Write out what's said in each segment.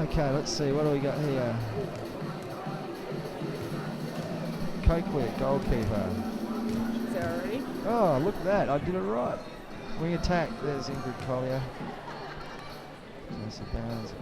Okay, let's see. What do we got here? Cokewick, goalkeeper. Is there already? Oh, look at that. I did it right. Wing attack. There's Ingrid Collier. There's the bounds.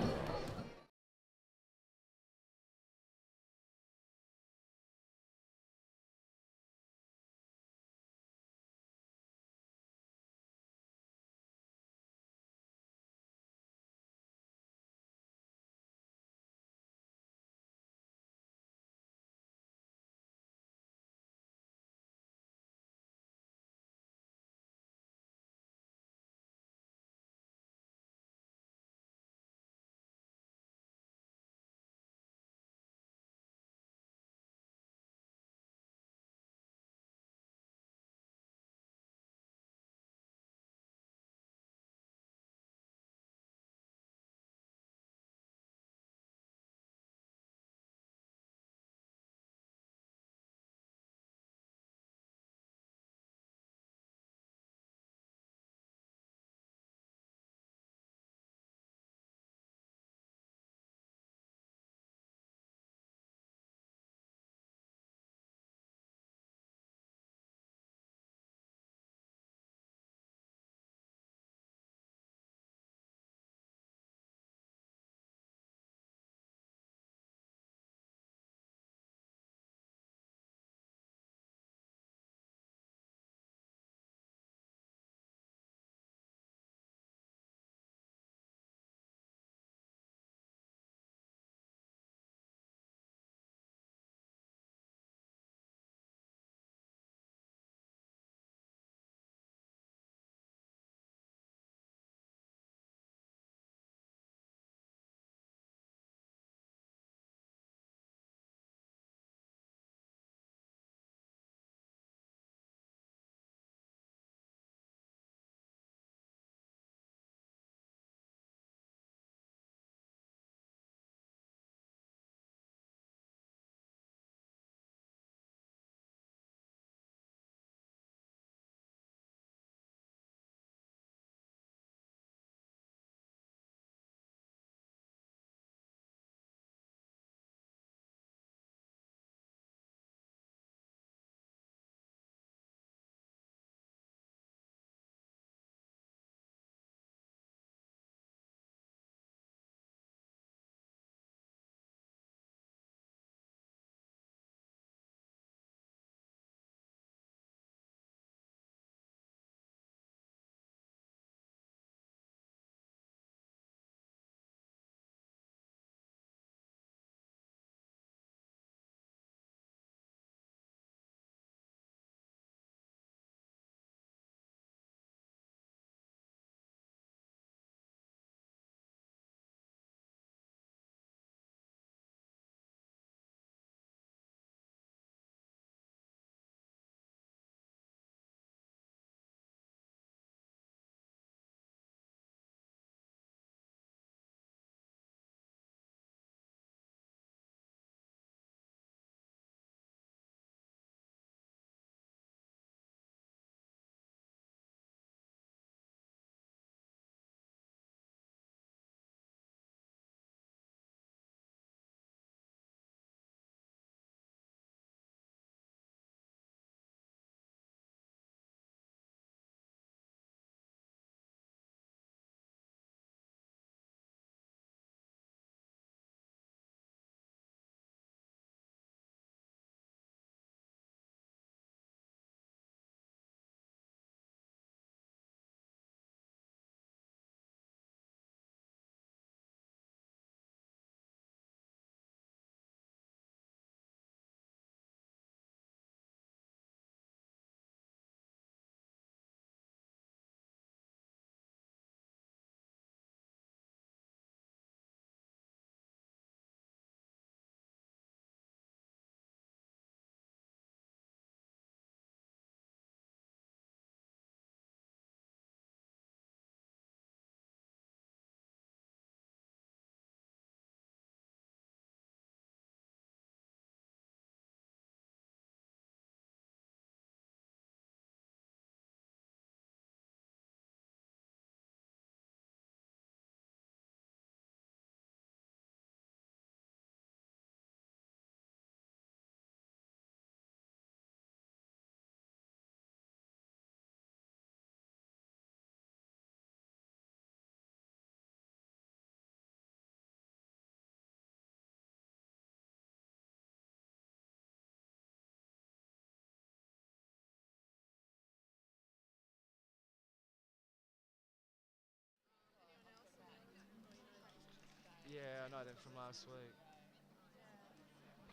then from last week.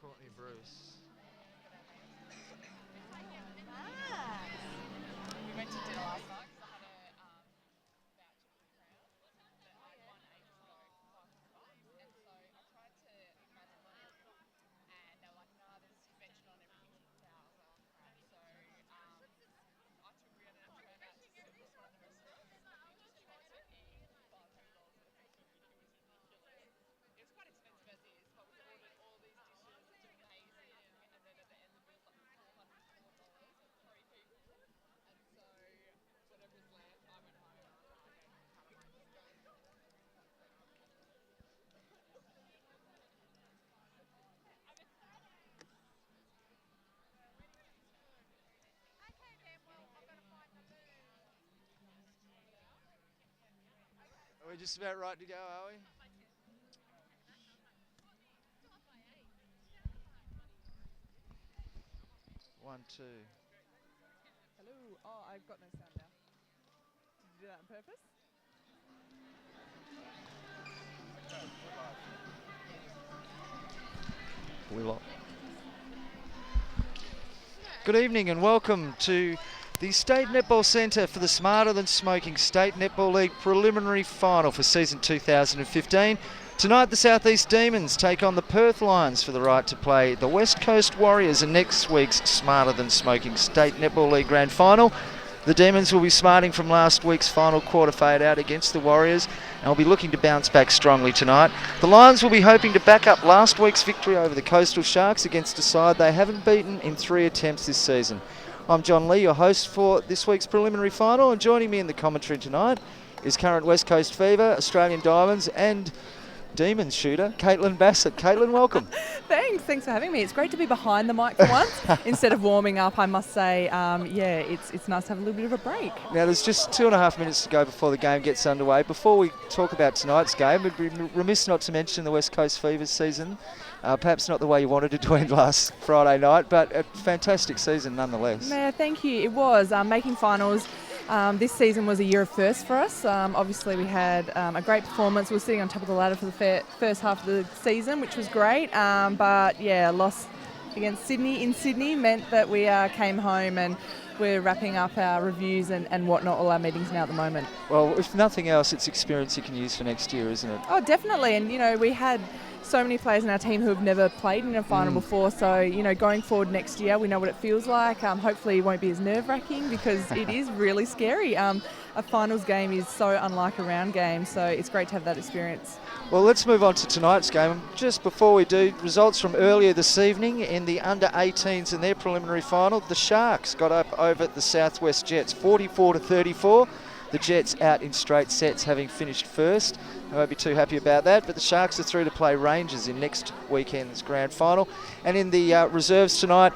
Courtney Bruce. We went to dinner last night because I had a voucher for the crown that I won ages ago for $500. And so I tried to imagine what it was. And they were like, nah, there's convention on everything kicked out. I was like, oh crap. So I took Rihanna and turned out to sit with one of the restaurants. And we just tried to eat $500 worth of food. It was ridiculous. It was quite expensive as is, but we ordered all these dishes. It was amazing. And then at the end, the bill was like $404 for 3 people. And so whatever was left, I went home. I was like, okay, I might just go. Are we just about right to go, are we? One, two. Hello. Oh, I've got no sound now. Did you do that on purpose? Good evening and welcome to the State Netball Centre for the Smarter Than Smoking State Netball League Preliminary Final for season 2015. Tonight the South East Demons take on the Perth Lions for the right to play the West Coast Warriors in next week's Smarter Than Smoking State Netball League Grand Final. The Demons will be smarting from last week's final quarter fade out against the Warriors and will be looking to bounce back strongly tonight. The Lions will be hoping to back up last week's victory over the Coastal Sharks against a side they haven't beaten in 3 attempts this season. I'm John Lee, your host for this week's preliminary final, and joining me in the commentary tonight is current West Coast Fever, Australian Diamonds and Demons shooter, Caitlin Bassett. Caitlin, welcome. Thanks for having me. It's great to be behind the mic for once instead of warming up. I must say, it's nice to have a little bit of a break. Now, there's just 2.5 minutes to go before the game gets underway. Before we talk about tonight's game, we'd be remiss not to mention the West Coast Fever's season. Perhaps not the way you wanted it to end last Friday night, but a fantastic season nonetheless. Yeah, thank you. It was. Making finals this season was a year of firsts for us. Obviously, we had a great performance. We were sitting on top of the ladder for the first half of the season, which was great. But yeah, loss against Sydney in Sydney meant that we came home and we're wrapping up our reviews and whatnot, all our meetings now at the moment. Well, if nothing else, it's experience you can use for next year, isn't it? Oh, definitely. And, we had so many players in our team who have never played in a final before. So, going forward next year, we know what it feels like. Hopefully it won't be as nerve-wracking because it is really scary. A finals game is so unlike a round game, so it's great to have that experience. Well, let's move on to tonight's game. Just before we do, results from earlier this evening in the under-18s in their preliminary final. The Sharks got up over the Southwest Jets 44-34. The Jets out in straight sets, having finished first. I won't be too happy about that, but the Sharks are through to play Rangers in next weekend's grand final. And in the reserves tonight,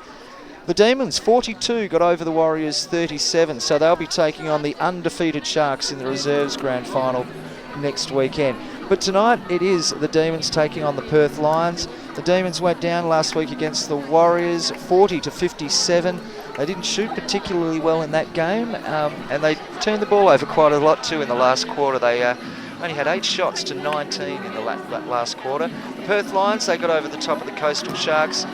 the Demons 42 got over the Warriors 37, so they'll be taking on the undefeated Sharks in the reserves grand final next weekend. But tonight it is the Demons taking on the Perth Lions. The Demons went down last week against the Warriors 40-57. They didn't shoot particularly well in that game, and they turned the ball over quite a lot too in the last quarter. They only had 8 shots to 19 in the last quarter. The Perth Lions, they got over the top of the Coastal Sharks.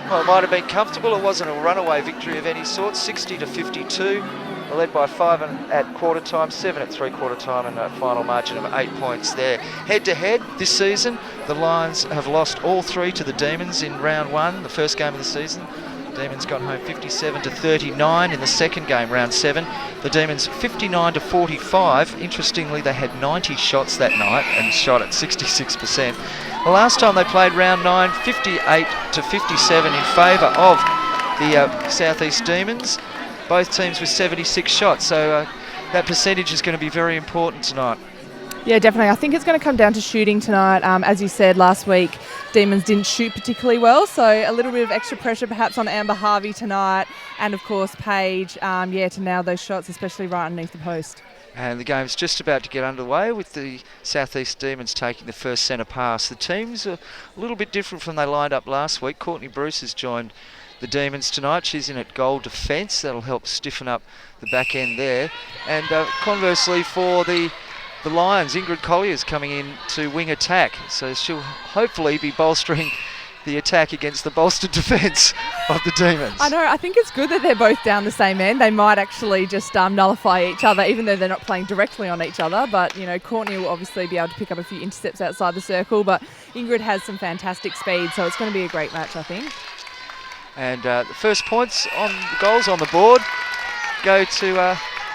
Well, it might have been comfortable. It wasn't a runaway victory of any sort, 60-52. They're led by 5 at quarter time, 7 at three-quarter time, and a final margin of 8 points there. Head-to-head this season, the Lions have lost all 3 to the Demons in round 1, the first game of the season. The Demons got home 57-39 in the second game, round 7. The Demons 59-45. Interestingly, they had 90 shots that night and shot at 66%. The last time they played round 9, 58-57 in favour of the South East Demons. Both teams with 76 shots, so that percentage is going to be very important tonight. Yeah, definitely. I think it's going to come down to shooting tonight. As you said last week, Demons didn't shoot particularly well, so a little bit of extra pressure perhaps on Amber Harvey tonight, and of course Paige, to nail those shots, especially right underneath the post. And the game's just about to get underway with the South East Demons taking the first centre pass. The teams are a little bit different from they lined up last week. Courtney Bruce has joined the Demons tonight. She's in at goal defence. That'll help stiffen up the back end there. And conversely for the the Lions, Ingrid Collier's coming in to wing attack, so she'll hopefully be bolstering the attack against the bolstered defence of the Demons. I know, I think it's good that they're both down the same end. They might actually just nullify each other, even though they're not playing directly on each other. But, you know, Courtney will obviously be able to pick up a few intercepts outside the circle, but Ingrid has some fantastic speed, so it's going to be a great match, I think. And the first points on the goals on the board go to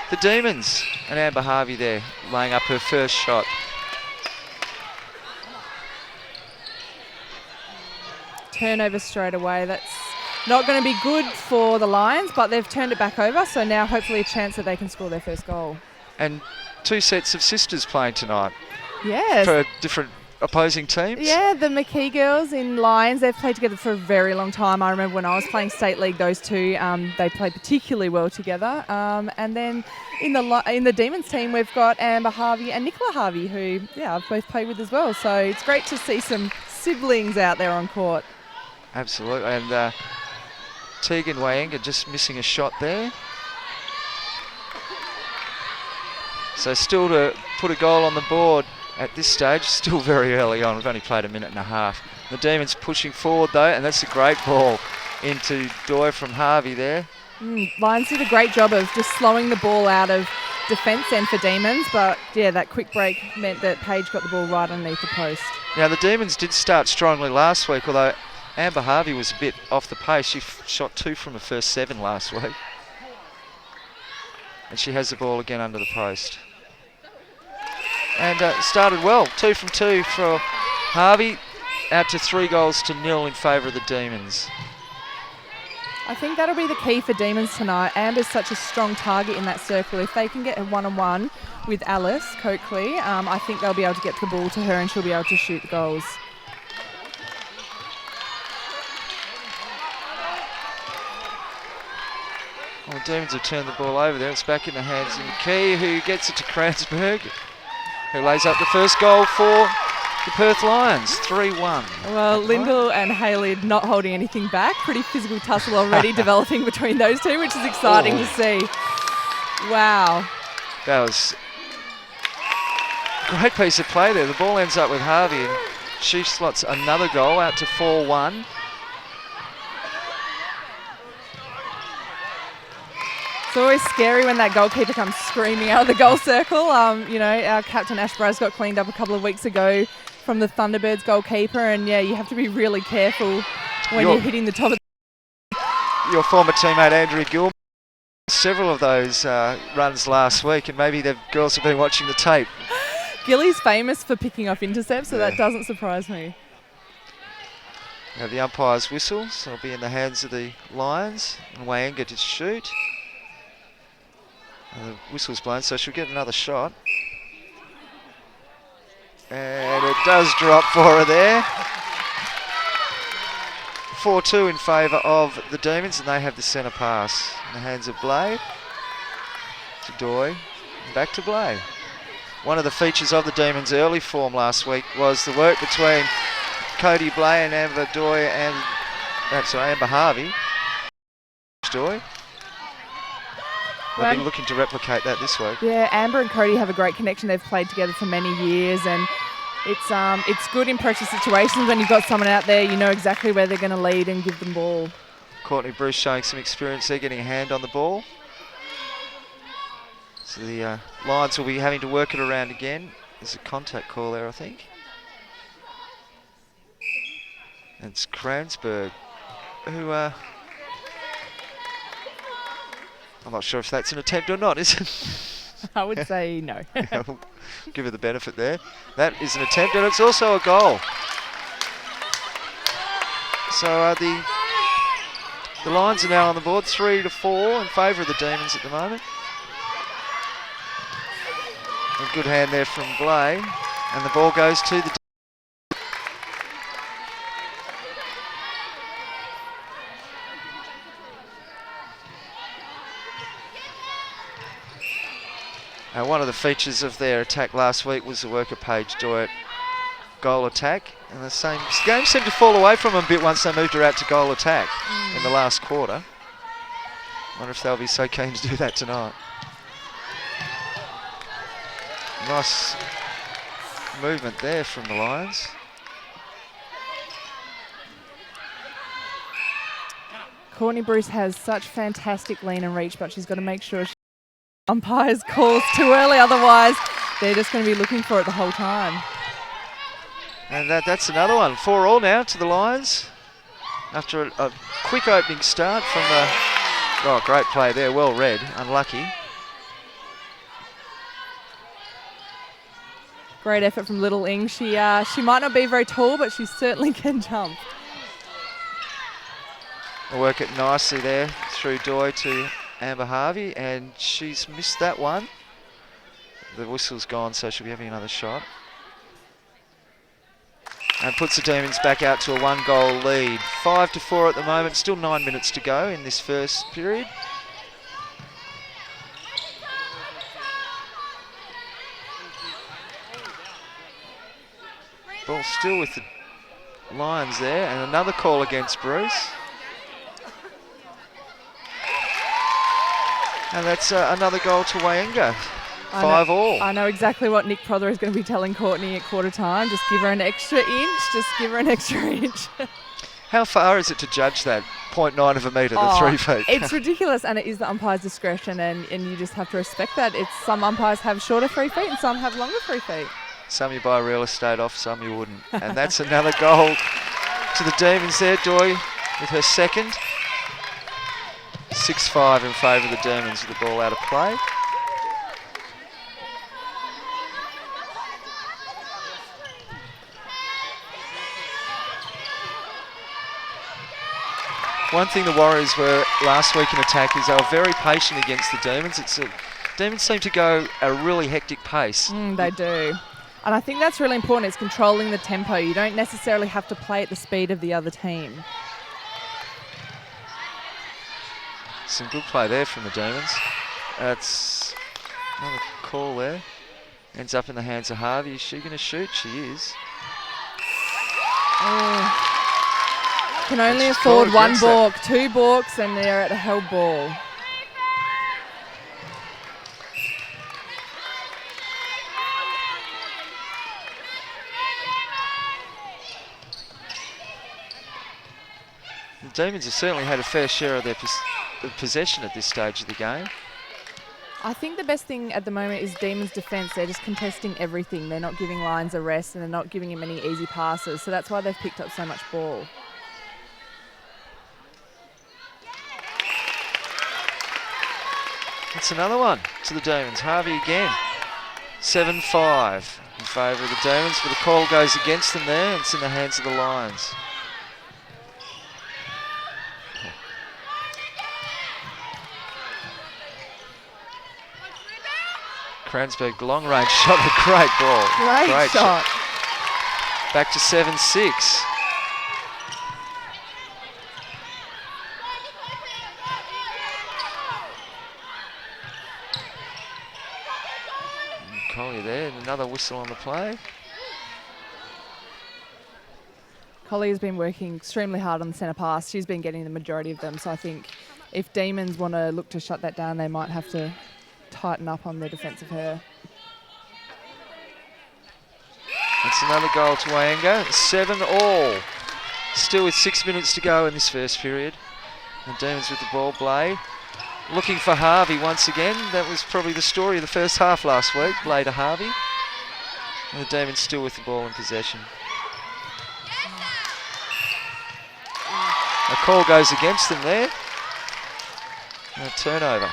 the Demons. And Amber Harvey there laying up her first shot. Turnover straight away. That's not going to be good for the Lions, but they've turned it back over, so now hopefully a chance that they can score their first goal. And 2 sets of sisters playing tonight. Yes. For different opposing teams. Yeah, the McKee girls in Lions, they've played together for a very long time. I remember when I was playing State League, those two, they played particularly well together. And then in the Demons team, we've got Amber Harvey and Nicola Harvey, who, I've both played with as well. So it's great to see some siblings out there on court. Absolutely. And Tegan Wayenga just missing a shot there. So still to put a goal on the board at this stage, still very early on. We've only played a minute and a half. The Demons pushing forward though, and that's a great ball into Doy from Harvey there. Lions did a great job of just slowing the ball out of defence end for Demons, but that quick break meant that Paige got the ball right underneath the post. Now the Demons did start strongly last week, although Amber Harvey was a bit off the pace. She shot 2 from the first 7 last week. And she has the ball again under the post. And started well. 2 from 2 for Harvey. Out to 3-0 in favour of the Demons. I think that'll be the key for Demons tonight. Amber's such a strong target in that circle. If they can get a one-on-one with Alice Coakley, I think they'll be able to get the ball to her and she'll be able to shoot the goals. Well, the Demons have turned the ball over there. It's back in the hands of McKee, who gets it to Kranzberg, who lays up the first goal for the Perth Lions, 3-1. Well, Lyndall and Haley not holding anything back. Pretty physical tussle already developing between those two, which is exciting to see. Wow. That was a great piece of play there. The ball ends up with Harvey and she slots another goal out to 4-1. It's always scary when that goalkeeper comes screaming out of the goal circle. Our captain Ash Braz got cleaned up a couple of weeks ago from the Thunderbirds goalkeeper, and you have to be really careful when you're hitting the top of your former teammate Andrew Gilman. Several of those runs last week, and maybe the girls have been watching the tape. Gilly's famous for picking off intercepts, so that doesn't surprise me. Now the umpire's whistle, so it'll be in the hands of the Lions, and Wayenga to shoot. And the whistle's blown, so she'll get another shot. And it does drop for her there. 4-2 in favour of the Demons, and they have the centre pass in the hands of Blay. To Doy, and back to Blay. One of the features of the Demons' early form last week was the work between Cody Blay and Amber Doy and Amber Harvey. Doy. They've been looking to replicate that this week. Yeah, Amber and Cody have a great connection. They've played together for many years, and it's good in pressure situations when you've got someone out there, you know exactly where they're going to lead and give them ball. Courtney Bruce showing some experience there, getting a hand on the ball. So the Lions will be having to work it around again. There's a contact call there, I think. And it's Kranzberg, who... I'm not sure if that's an attempt or not, is it? I would say no. We'll give her the benefit there. That is an attempt, and it's also a goal. So the Lions are now on the board, 3-4 in favour of the Demons at the moment. A good hand there from Blay, and the ball goes to the... One of the features of their attack last week was the work of Paige Doy goal attack, and the game seemed to fall away from them a bit once they moved her out to goal attack in the last quarter. Wonder if they'll be so keen to do that tonight. Nice movement there from the Lions. Courtney Bruce has such fantastic lean and reach, but she's got to make sure she umpires calls too early, otherwise they're just going to be looking for it the whole time. And that's another one. 4-all now to the Lions. After a quick opening start from the... Oh, great play there. Well read. Unlucky. Great effort from Little Ing. She might not be very tall, but she certainly can jump. They'll work it nicely there through Doy to Amber Harvey, and she's missed that one. The whistle's gone, so she'll be having another shot. And puts the Demons back out to a 1-goal lead. 5-4 at the moment, still 9 minutes to go in this first period. Ball still with the Lions there, and another call against Bruce. And that's another goal to Wayenga. 5-all. I know exactly what Nick Prother is going to be telling Courtney at quarter time. Just give her an extra inch. Just give her an extra inch. How far is it to judge that? 0.9 of a metre, the 3 feet. It's ridiculous, and it is the umpire's discretion, and you just have to respect that. It's some umpires have shorter 3 feet and some have longer 3 feet. Some you buy real estate off, some you wouldn't. And that's another goal to the Demons there. Doy with her second. 6-5 in favour of the Demons with the ball out of play. One thing the Warriors were last week in attack is they were very patient against the Demons. Demons seem to go at a really hectic pace. They do. And I think that's really important. It's controlling the tempo. You don't necessarily have to play at the speed of the other team. Some good play there from the Demons. That's another call there. Ends up in the hands of Harvey. Is she going to shoot? She is. Can only She's afford called one against balk, 2 balks, and they're at a held ball. The Demons have certainly had a fair share of their possession at this stage of the game. I think the best thing at the moment is Demons' defence. They're just contesting everything. They're not giving Lions a rest, and they're not giving him any easy passes. So that's why they've picked up so much ball. That's another one to the Demons. Harvey again. 7-5 in favour of the Demons, but the call goes against them there. It's in the hands of the Lions. Kranzberg, long range shot, a great ball. Great shot. Back to 7-6. Collier there, and another whistle on the play. Collier's been working extremely hard on the centre pass. She's been getting the majority of them. So I think if Demons want to look to shut that down, they might have to tighten up on the defence of her. That's another goal to Wayenga. 7-all. Still with 6 minutes to go in this first period. And Demons with the ball. Blay looking for Harvey once again. That was probably the story of the first half last week. Blay to Harvey. And the Demons still with the ball in possession. A call goes against them there. And a turnover.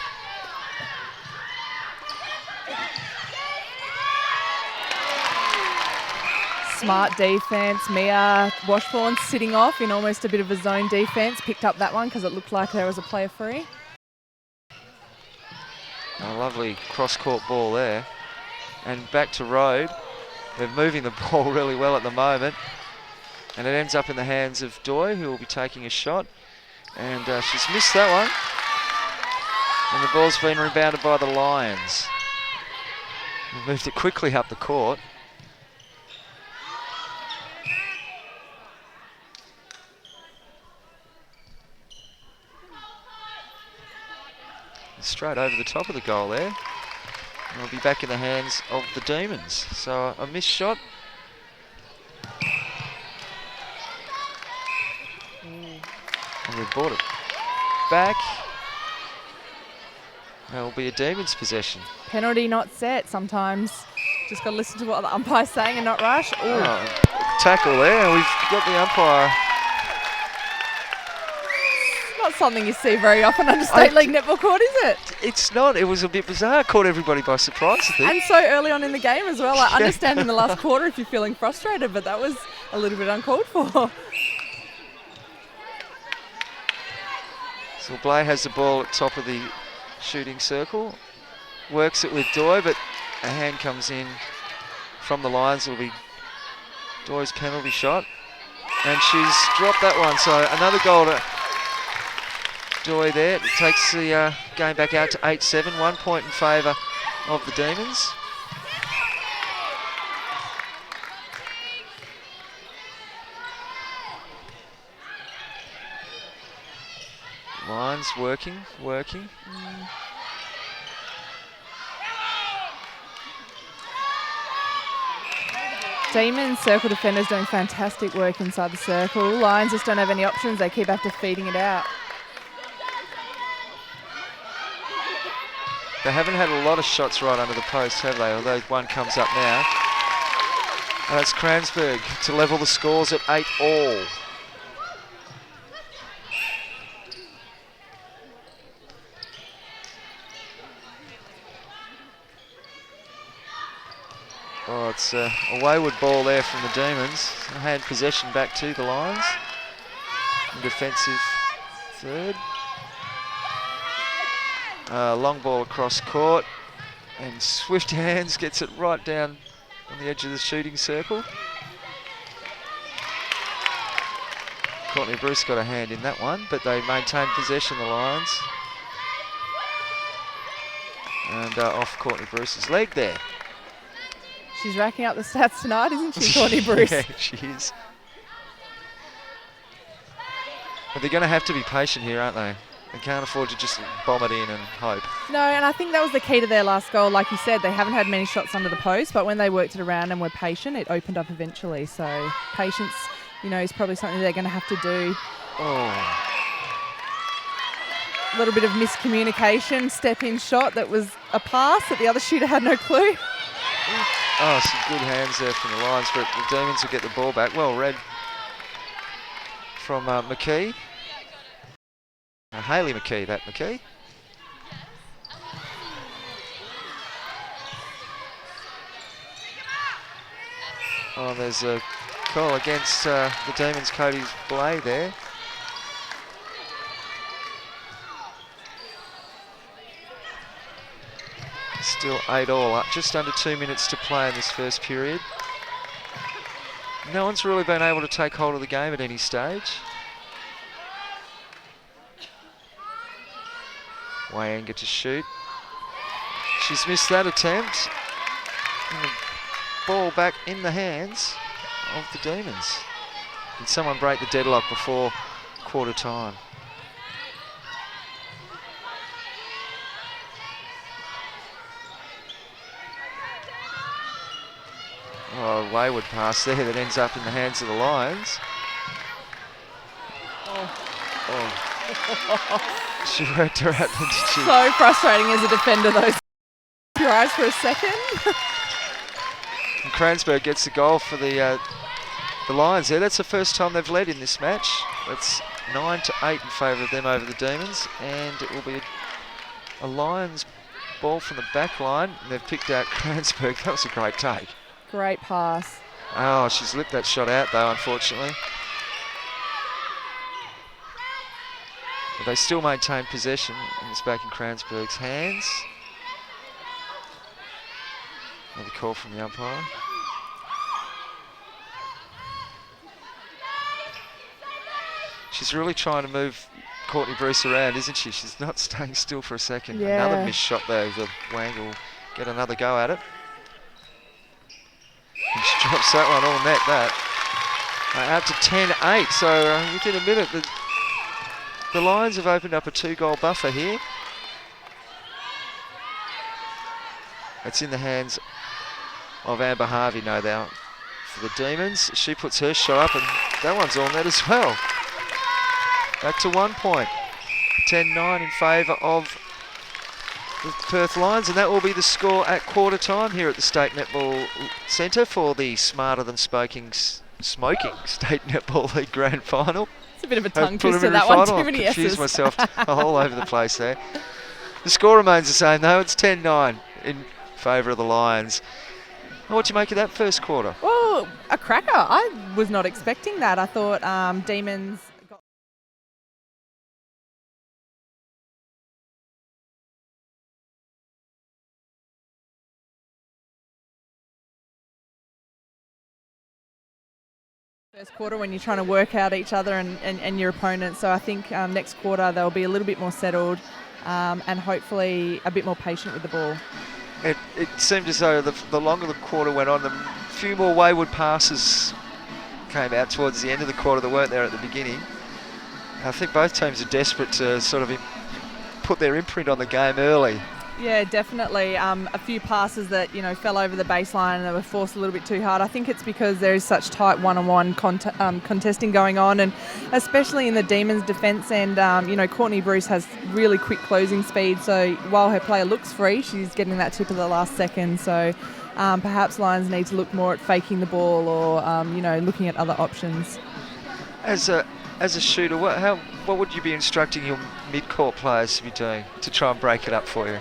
Smart defence. Mia Washbourne sitting off in almost a bit of a zone defence. Picked up that one because it looked like there was a player free. A lovely cross-court ball there. And back to Road. They're moving the ball really well at the moment. And it ends up in the hands of Doy, who will be taking a shot. And she's missed that one. And the ball's been rebounded by the Lions. They moved it quickly up the court. Straight over the top of the goal there. It'll be back in the hands of the Demons. So a missed shot. And they've brought it back. That will be a Demons possession. Penalty not set sometimes. Just got to listen to what the umpire's saying and not rush. Ooh. Oh, tackle there. We've got the umpire. Not something you see very often under State League netball court, is it? It's not. It was a bit bizarre. Caught everybody by surprise, I think. And so early on in the game as well. I understand in the last quarter if you're feeling frustrated, but that was a little bit uncalled for. So Blay has the ball at top of the shooting circle. Works it with Doy, but a hand comes in from the Lions. It'll be Doy's penalty shot. And she's dropped that one. So another goal to Doy there. It takes the game back out to 8-7. 1 point in favour of the Demons. Lions working. Demons circle defenders doing fantastic work inside the circle. Lions just don't have any options. They keep after feeding it out. They haven't had a lot of shots right under the post, have they? Although one comes up now. And that's Kransberg to level the scores at 8-all. Oh, it's a wayward ball there from the Demons. Hand possession back to the Lions. Defensive third. Long ball across court. And swift hands gets it right down on the edge of the shooting circle. Courtney Bruce got a hand in that one, but they maintain possession, the Lions. And off Courtney Bruce's leg there. She's racking up the stats tonight, isn't she, Courtney Bruce? Yeah, she is. But they're going to have to be patient here, aren't they? They can't afford to just bomb it in and hope. No, and I think that was the key to their last goal. Like you said, they haven't had many shots under the post, but when they worked it around and were patient, it opened up eventually. So patience, is probably something they're going to have to do. Oh. A little bit of miscommunication, step-in shot that was a pass that the other shooter had no clue. Oh, some good hands there from the Lions, but the Demons will get the ball back. Well read from McKee. Hayley McKee, that McKee. Oh, there's a call against the Demons' Cody's Blay there. Still 8-all up, just under 2 minutes to play in this first period. No one's really been able to take hold of the game at any stage. Wayanga to shoot. She's missed that attempt. And the ball back in the hands of the Demons. Did someone break the deadlock before quarter time? Oh, a wayward pass there that ends up in the hands of the Lions. Oh. She worked her out, didn't she? So frustrating as a defender, those your eyes for a second. And Kransberg gets the goal for the Lions there. That's the first time they've led in this match. It's 9-8 in favour of them over the Demons, and it will be a Lions ball from the back line. And they've picked out Kransberg. That was a great take. Great pass. Oh, she's lipped that shot out though, unfortunately. But they still maintain possession, and it's back in Kransberg's hands. Another call from the umpire. She's really trying to move Courtney Bruce around, isn't she? She's not staying still for a second. Yeah. Another missed shot there. The Wang will get another go at it. And she drops that one all net, that. Out to 10-8, so within a minute the Lions have opened up a 2-goal buffer here. It's in the hands of Amber Harvey, no doubt, for the Demons. She puts her shot up, and that one's on net as well. Back to 1 point. 10-9 in favour of the Perth Lions, and that will be the score at quarter time here at the State Netball Centre for the Smarter Than Smoking State Netball League Grand Final. It's a bit of a tongue twister, Preliminary that one. final. Too many I've confused S's. myself all over the place there. The score remains the same though. It's 10-9 in favour of the Lions. What do you make of that first quarter? Well, a cracker. I was not expecting that. I thought Demons got first quarter when you're trying to work out each other and your opponent. So I think next quarter they'll be a little bit more settled and hopefully a bit more patient with the ball. It seemed as though the longer the quarter went on, the few more wayward passes came out towards the end of the quarter that weren't there at the beginning. I think both teams are desperate to sort of put their imprint on the game early. Yeah, definitely. A few passes that fell over the baseline and they were forced a little bit too hard. I think it's because there is such tight one-on-one contesting going on, and especially in the Demons' defence. And Courtney Bruce has really quick closing speed. So while her player looks free, she's getting that tip of the last second. So perhaps Lions need to look more at faking the ball or looking at other options. As a shooter, what would you be instructing your mid-court players to be doing to try and break it up for you?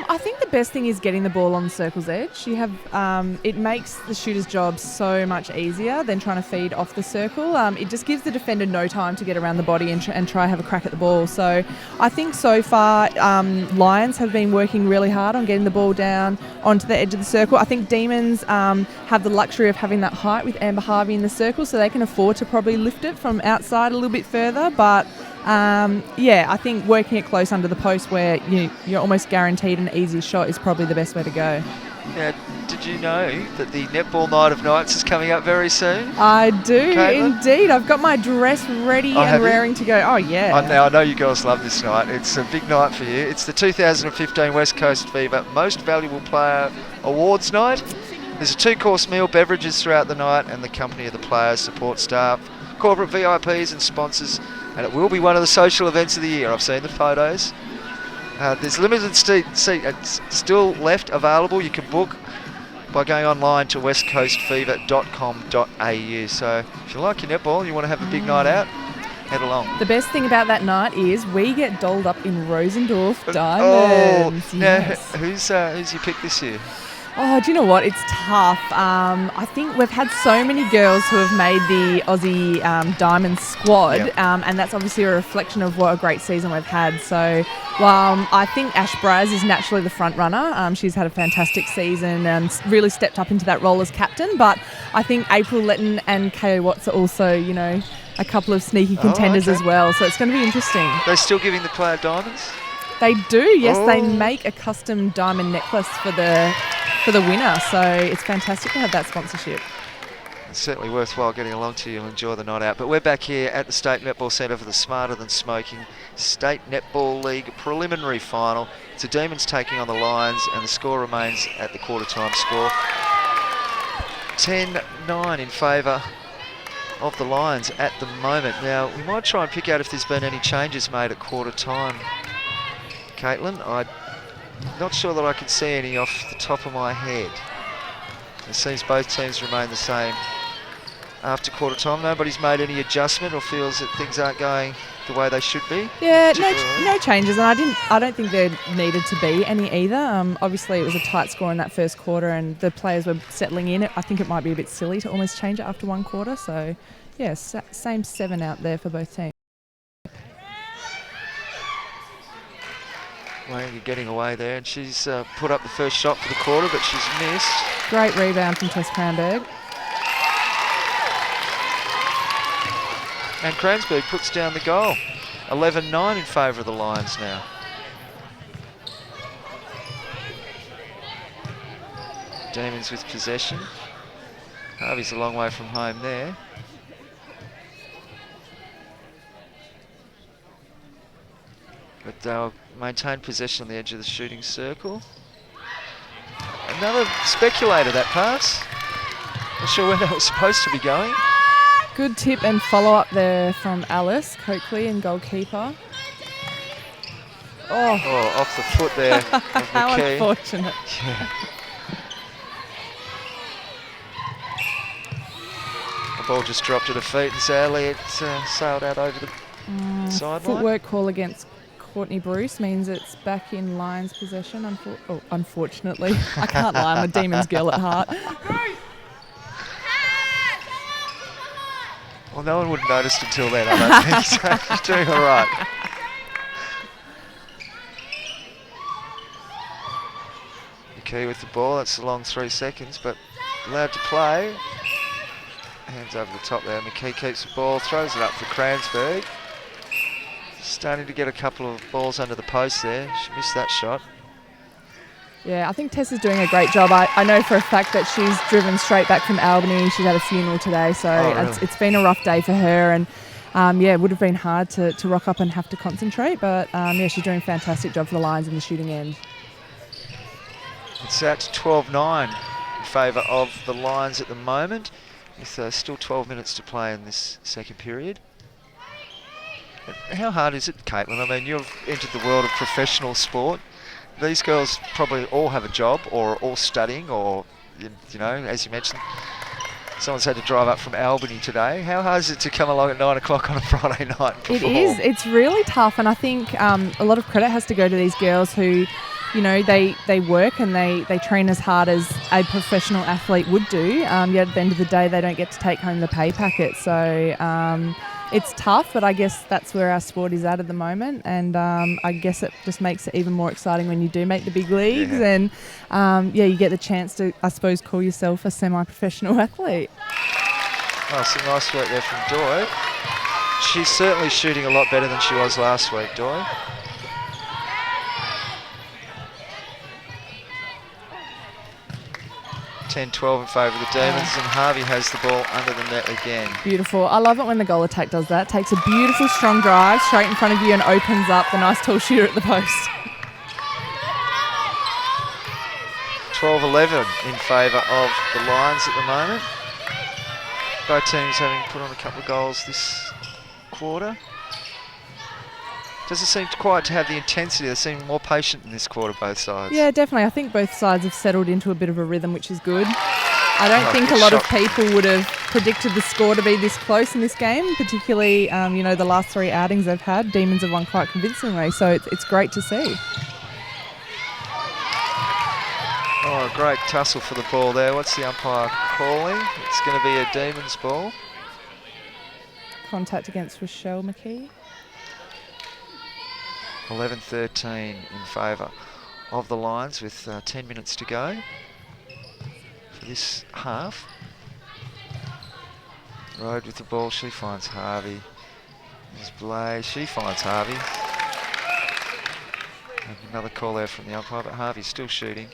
I think the best thing is getting the ball on the circle's edge. It makes the shooter's job so much easier than trying to feed off the circle. It just gives the defender no time to get around the body and try have a crack at the ball. So I think so far Lions have been working really hard on getting the ball down onto the edge of the circle. I think Demons have the luxury of having that height with Amber Harvey in the circle, so they can afford to probably lift it from outside a little bit further. But I think working it close under the post where you're almost guaranteed an easy shot is probably the best way to go. Now, did you know that the Netball Night of Nights is coming up very soon? I do, Caitlin? Indeed. I've got my dress ready and raring to go. Oh, yeah. I know you girls love this night. It's a big night for you. It's the 2015 West Coast Fever Most Valuable Player Awards Night. There's a 2-course meal, beverages throughout the night, and the company of the players, support staff, corporate VIPs and sponsors, and it will be one of the social events of the year. I've seen the photos. There's limited seats still left available. You can book by going online to westcoastfever.com.au. So if you like your netball and you want to have a big night out, head along. The best thing about that night is we get dolled up in Rosendorf Diamonds. Oh, yes. Now, who's your pick this year? Oh, do you know what? It's tough. I think we've had so many girls who have made the Aussie Diamond squad, Yep. and that's obviously a reflection of what a great season we've had. So, I think Ash Braz is naturally the front runner. She's had a fantastic season and really stepped up into that role as captain. But I think April Letton and Ko Watts are also, a couple of sneaky contenders as well. So it's going to be interesting. They're still giving the player diamonds? They do, yes. Oh. They make a custom diamond necklace for the winner, so it's fantastic to have that sponsorship. It's certainly worthwhile getting along to. You'll enjoy the night out. But we're back here at the State Netball Centre for the Smarter Than Smoking State Netball League preliminary final. It's the Demons taking on the Lions, and the score remains at the quarter-time score. 10-9 in favour of the Lions at the moment. Now, we might try and pick out if there's been any changes made at quarter-time. Caitlin, I'm not sure that I can see any off the top of my head. It seems both teams remain the same after quarter time. Nobody's made any adjustment or feels that things aren't going the way they should be. Yeah, no changes, and I don't think there needed to be any either. Obviously, it was a tight score in that first quarter, and the players were settling in. I think it might be a bit silly to almost change it after one quarter. So, yeah, same 7 out there for both teams. Langer getting away there, and she's put up the first shot for the quarter, but she's missed. Great rebound from Tess Cranberg. And Cransberg puts down the goal. 11-9 in favour of the Lions now. Demons with possession. Harvey's a long way from home there. But they'll maintain possession on the edge of the shooting circle. Another speculator, that pass. Not sure where that was supposed to be going. Good tip and follow-up there from Alice Coakley and goalkeeper. Oh, off the foot there of How McKee. unfortunate. Yeah. The ball just dropped to the feet and sadly it sailed out over the sideline. Footwork call against Courtney Bruce means it's back in Lions possession, unfortunately. I can't lie, I'm a Demons girl at heart. Well, no one would have noticed until then, I don't think, so she's doing all right. McKee with the ball, that's a long 3 seconds, but allowed to play. Hands over the top there, McKee keeps the ball, throws it up for Cransberg. Starting to get a couple of balls under the post there, she missed that shot. Yeah, I think Tessa's doing a great job. I know for a fact that she's driven straight back from Albany. She's had a funeral today, so really? it's been a rough day for her. And yeah, it would have been hard to rock up and have to concentrate. But yeah, she's doing a fantastic job for the Lions in the shooting end. It's at 12-9 in favour of the Lions at the moment, with still 12 minutes to play in this second period. How hard is it, Caitlin? I mean, you've entered the world of professional sport. These girls probably all have a job or are all studying or, you know, as you mentioned, someone's had to drive up from Albany today. How hard is it to come along at 9 o'clock on a Friday night and perform? It is. It's really tough. And I think a lot of credit has to go to these girls who, you know, they work and they train as hard as a professional athlete would do. Yet at the end of the day, they don't get to take home the pay packet. So it's tough, but I guess that's where our sport is at the moment. And I guess it just makes it even more exciting when you do make the big leagues. Yeah. And yeah, you get the chance to, I suppose, call yourself a semi-professional athlete. Oh, some nice work there from Doi. She's certainly shooting a lot better than she was last week, Doi. 10-12 in favour of the Demons, and Harvey has the ball under the net again. Beautiful. I love it when the goal attack does that. Takes a beautiful strong drive straight in front of you and opens up the nice tall shooter at the post. 12-11 in favour of the Lions at the moment. Both teams having put on a couple of goals this quarter. Doesn't seem quite to have the intensity. They seem more patient in this quarter, both sides. Yeah, definitely. I think both sides have settled into a bit of a rhythm, which is good. I don't think a lot of people would have predicted the score to be this close in this game, particularly, you know, the last 3 outings they've had. Demons have won quite convincingly, so it's great to see. Oh, a great tussle for the ball there. What's the umpire calling? It's going to be a Demons ball. Contact against Rochelle McKee. 11-13 in favour of the Lions with 10 minutes to go for this half. Rode with the ball, she finds Harvey. There's Blay, she finds Harvey. And another call there from the umpire, but Harvey's still shooting.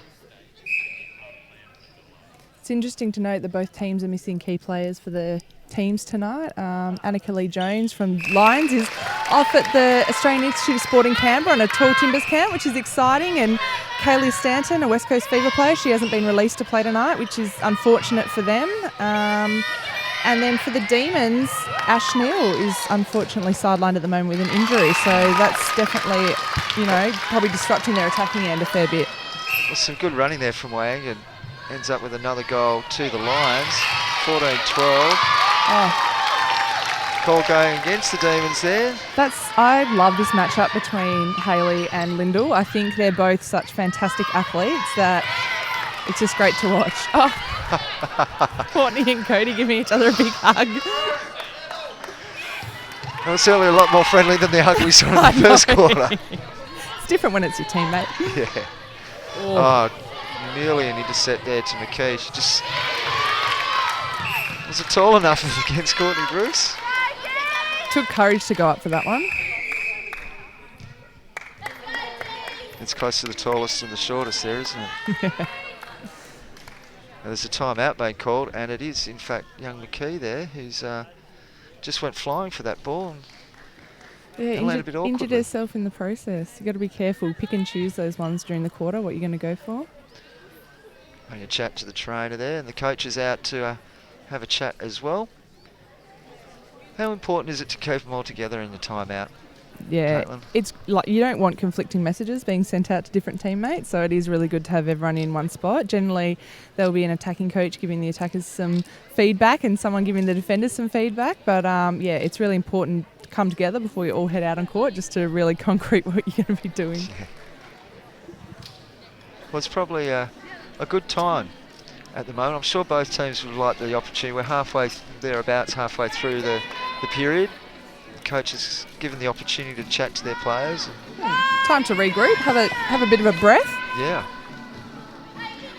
It's interesting to note that both teams are missing key players for the teams tonight. Annika Lee-Jones from Lions is off at the Australian Institute of Sport in Canberra on a Tall Timbers camp, which is exciting. And Kaylee Stanton, a West Coast Fever player, she hasn't been released to play tonight, which is unfortunate for them. And then for the Demons, Ash Neal is unfortunately sidelined at the moment with an injury. So that's definitely, you know, probably disrupting their attacking end a fair bit. Well, some good running there from Wang, and ends up with another goal to the Lions. 14-12. Oh. Call going against the Demons there. I love this matchup between Hayley and Lyndall. I think they're both such fantastic athletes that it's just great to watch. Oh, Courtney and Cody giving each other a big hug. Well, certainly a lot more friendly than the hug we saw in the first quarter. It's different when it's your teammate. Yeah. Oh, nearly an intercept there to McKee. She just wasn't tall enough against Courtney Bruce. Took courage to go up for that one. It's close to the tallest and the shortest there, isn't it? Yeah. There's a timeout being called, and it is, in fact, young McKee there, who's just went flying for that ball. And injured herself in the process. You've got to be careful. Pick and choose those ones during the quarter, what you're going to go for. Having a chat to the trainer there, and the coach is out to have a chat as well. How important is it to keep them all together in the timeout? Yeah, Caitlin? it's like you don't want conflicting messages being sent out to different teammates, so it is really good to have everyone in one spot. Generally, there'll be an attacking coach giving the attackers some feedback and someone giving the defenders some feedback. But yeah, it's really important to come together before you all head out on court just to really concrete what you're going to be doing. Yeah. Well, it's probably a good time at the moment. I'm sure both teams would like the opportunity. We're halfway through the period. Coach is given the opportunity to chat to their players. Time to regroup, have a bit of a breath. Yeah.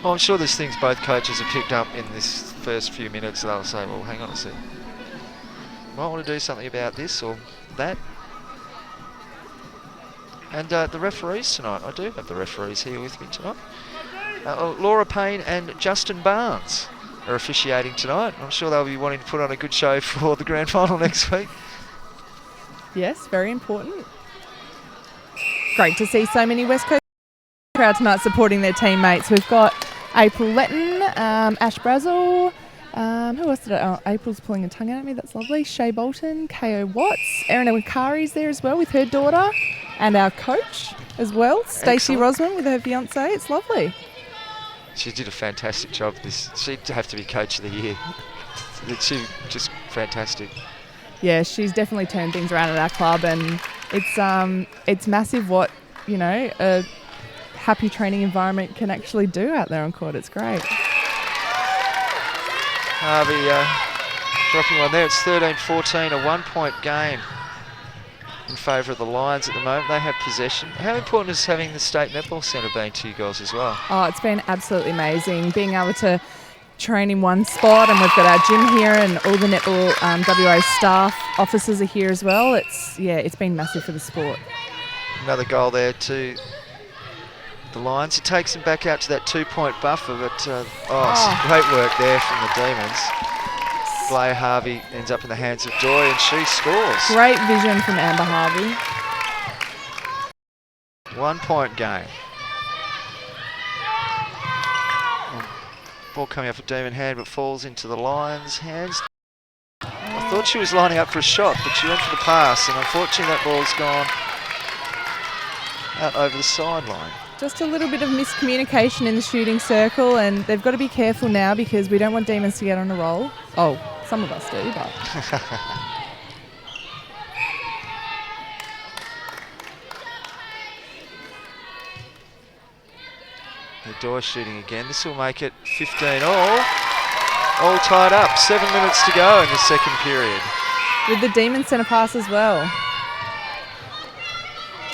Well, I'm sure there's things both coaches have picked up in this first few minutes. They'll say, well, hang on a sec. Might want to do something about this or that. And the referees tonight. I do have the referees here with me tonight. Laura Payne and Justin Barnes are officiating tonight. I'm sure they'll be wanting to put on a good show for the grand final next week. Yes, very important. Great to see so many West Coast crowd tonight supporting their teammates. We've got April Letton, Ash Brazel, who else did April's pulling a tongue out at me, that's lovely. Shay Bolton, Ko Watts, Erin Wakari's there as well with her daughter, and our coach as well, Stacey Rosman with her fiancé. It's lovely. She did a fantastic job. She'd have to be coach of the year. She just fantastic. Yeah, she's definitely turned things around at our club, and it's massive what, you know, a happy training environment can actually do out there on court. It's great. Harvey dropping one there. It's 13-14, a 1-point game in favour of the Lions at the moment. They have possession. How important is having the State Netball Centre been to you girls as well? Oh, it's been absolutely amazing being able to train in one spot, and we've got our gym here and all the Netball WA staff officers are here as well. It's been massive for the sport. Another goal there to the Lions. It takes them back out to that 2-point buffer, but some great work there from the Demons. Blair Harvey ends up in the hands of Joy and she scores. Great vision from Amber Harvey. 1-point game. Ball coming up a Demon hand but falls into the Lions' hands. I thought she was lining up for a shot, but she went for the pass, and unfortunately that ball's gone out over the sideline. Just a little bit of miscommunication in the shooting circle, and they've got to be careful now because we don't want Demons to get on a roll. Oh, some of us do, but... Door shooting again. This will make it 15 all tied up. 7 minutes to go in the second period. With the Demon centre pass as well.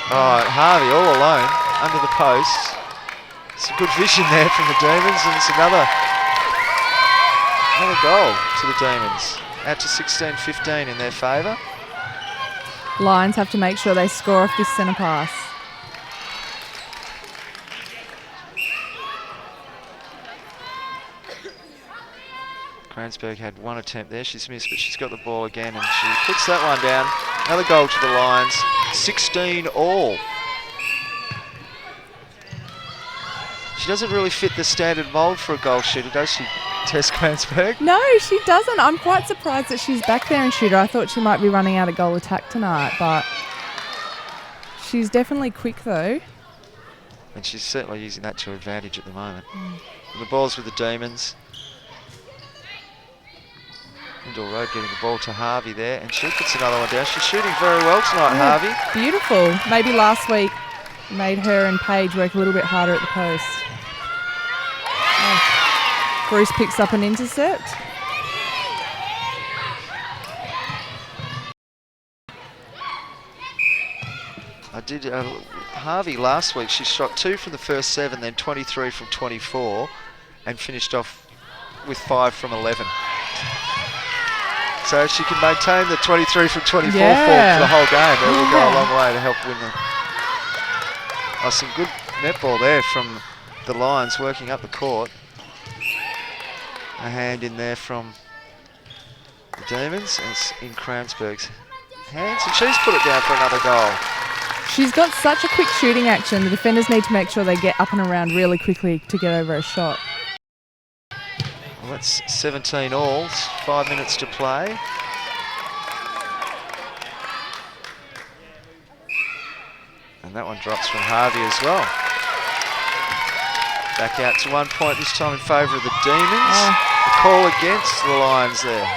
Oh, Harvey all alone under the post. Some good vision there from the Demons, and it's another goal to the Demons. Out to 16-15 in their favour. Lions have to make sure they score off this centre pass. Kransberg had one attempt there. She's missed, but she's got the ball again, and she puts that one down. Another goal to the Lions. 16 all. She doesn't really fit the standard mould for a goal shooter, does she, Tess Kransberg? No, she doesn't. I'm quite surprised that she's back there and shooter. I thought she might be running out of goal attack tonight, but she's definitely quick though. And she's certainly using that to her advantage at the moment. The ball's with the Demons. Indoor Road getting the ball to Harvey there, and she puts another one down. She's shooting very well tonight, Harvey. Beautiful. Maybe last week made her and Paige work a little bit harder at the post. Oh. Bruce picks up an intercept. Harvey last week, she shot 2 from the first 7, then 23 from 24, and finished off with 5 from 11. So she can maintain the 23 from 24 form for the whole game. It will go a long way to help win them. Oh, some good netball there from the Lions working up the court. A hand in there from the Demons, and it's in Kransberg's hands, and she's put it down for another goal. She's got such a quick shooting action. The defenders need to make sure they get up and around really quickly to get over a shot. Well, that's 17 all, 5 minutes to play. And that one drops from Harvey as well. Back out to 1 point, this time in favour of the Demons. The call against the Lions there.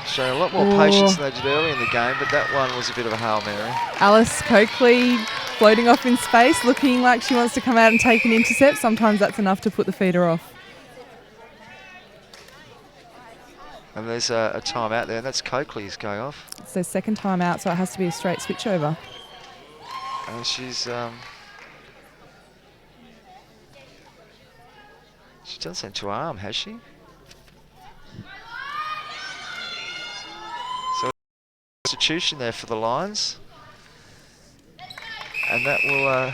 Showing a lot more patience than they did early in the game, but that one was a bit of a Hail Mary. Alice Coakley floating off in space, looking like she wants to come out and take an intercept. Sometimes that's enough to put the feeder off. And there's a timeout there, and that's Coakley's going off. It's their second time out, so it has to be a straight switch over. And she's she doesn't seem to arm, has she? So substitution there for the Lions, and that will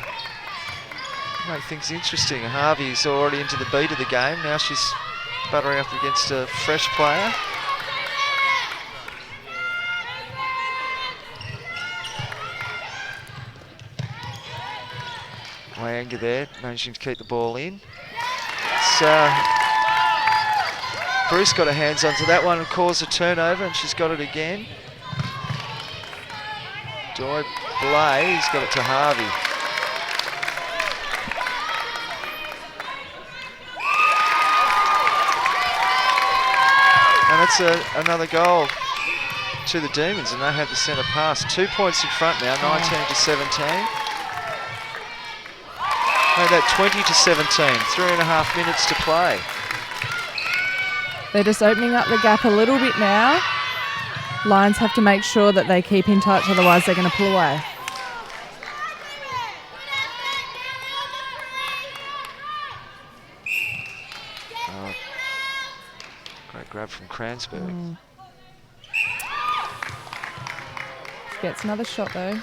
make things interesting. Harvey's already into the beat of the game. Now she's buttering up against a fresh player. Wayanga there, managing to keep the ball in. Bruce got her hands onto that one and caused a turnover, and she's got it again. Joy Blay's got it to Harvey. And that's another goal to the Demons, and they have the centre pass. 2 points in front now, 19 to 17. Made that 20 to 17, 3.5 minutes to play. They're just opening up the gap a little bit now. Lions have to make sure that they keep in touch, otherwise they're going to pull away. Oh, great grab from Cransberg. Gets another shot though.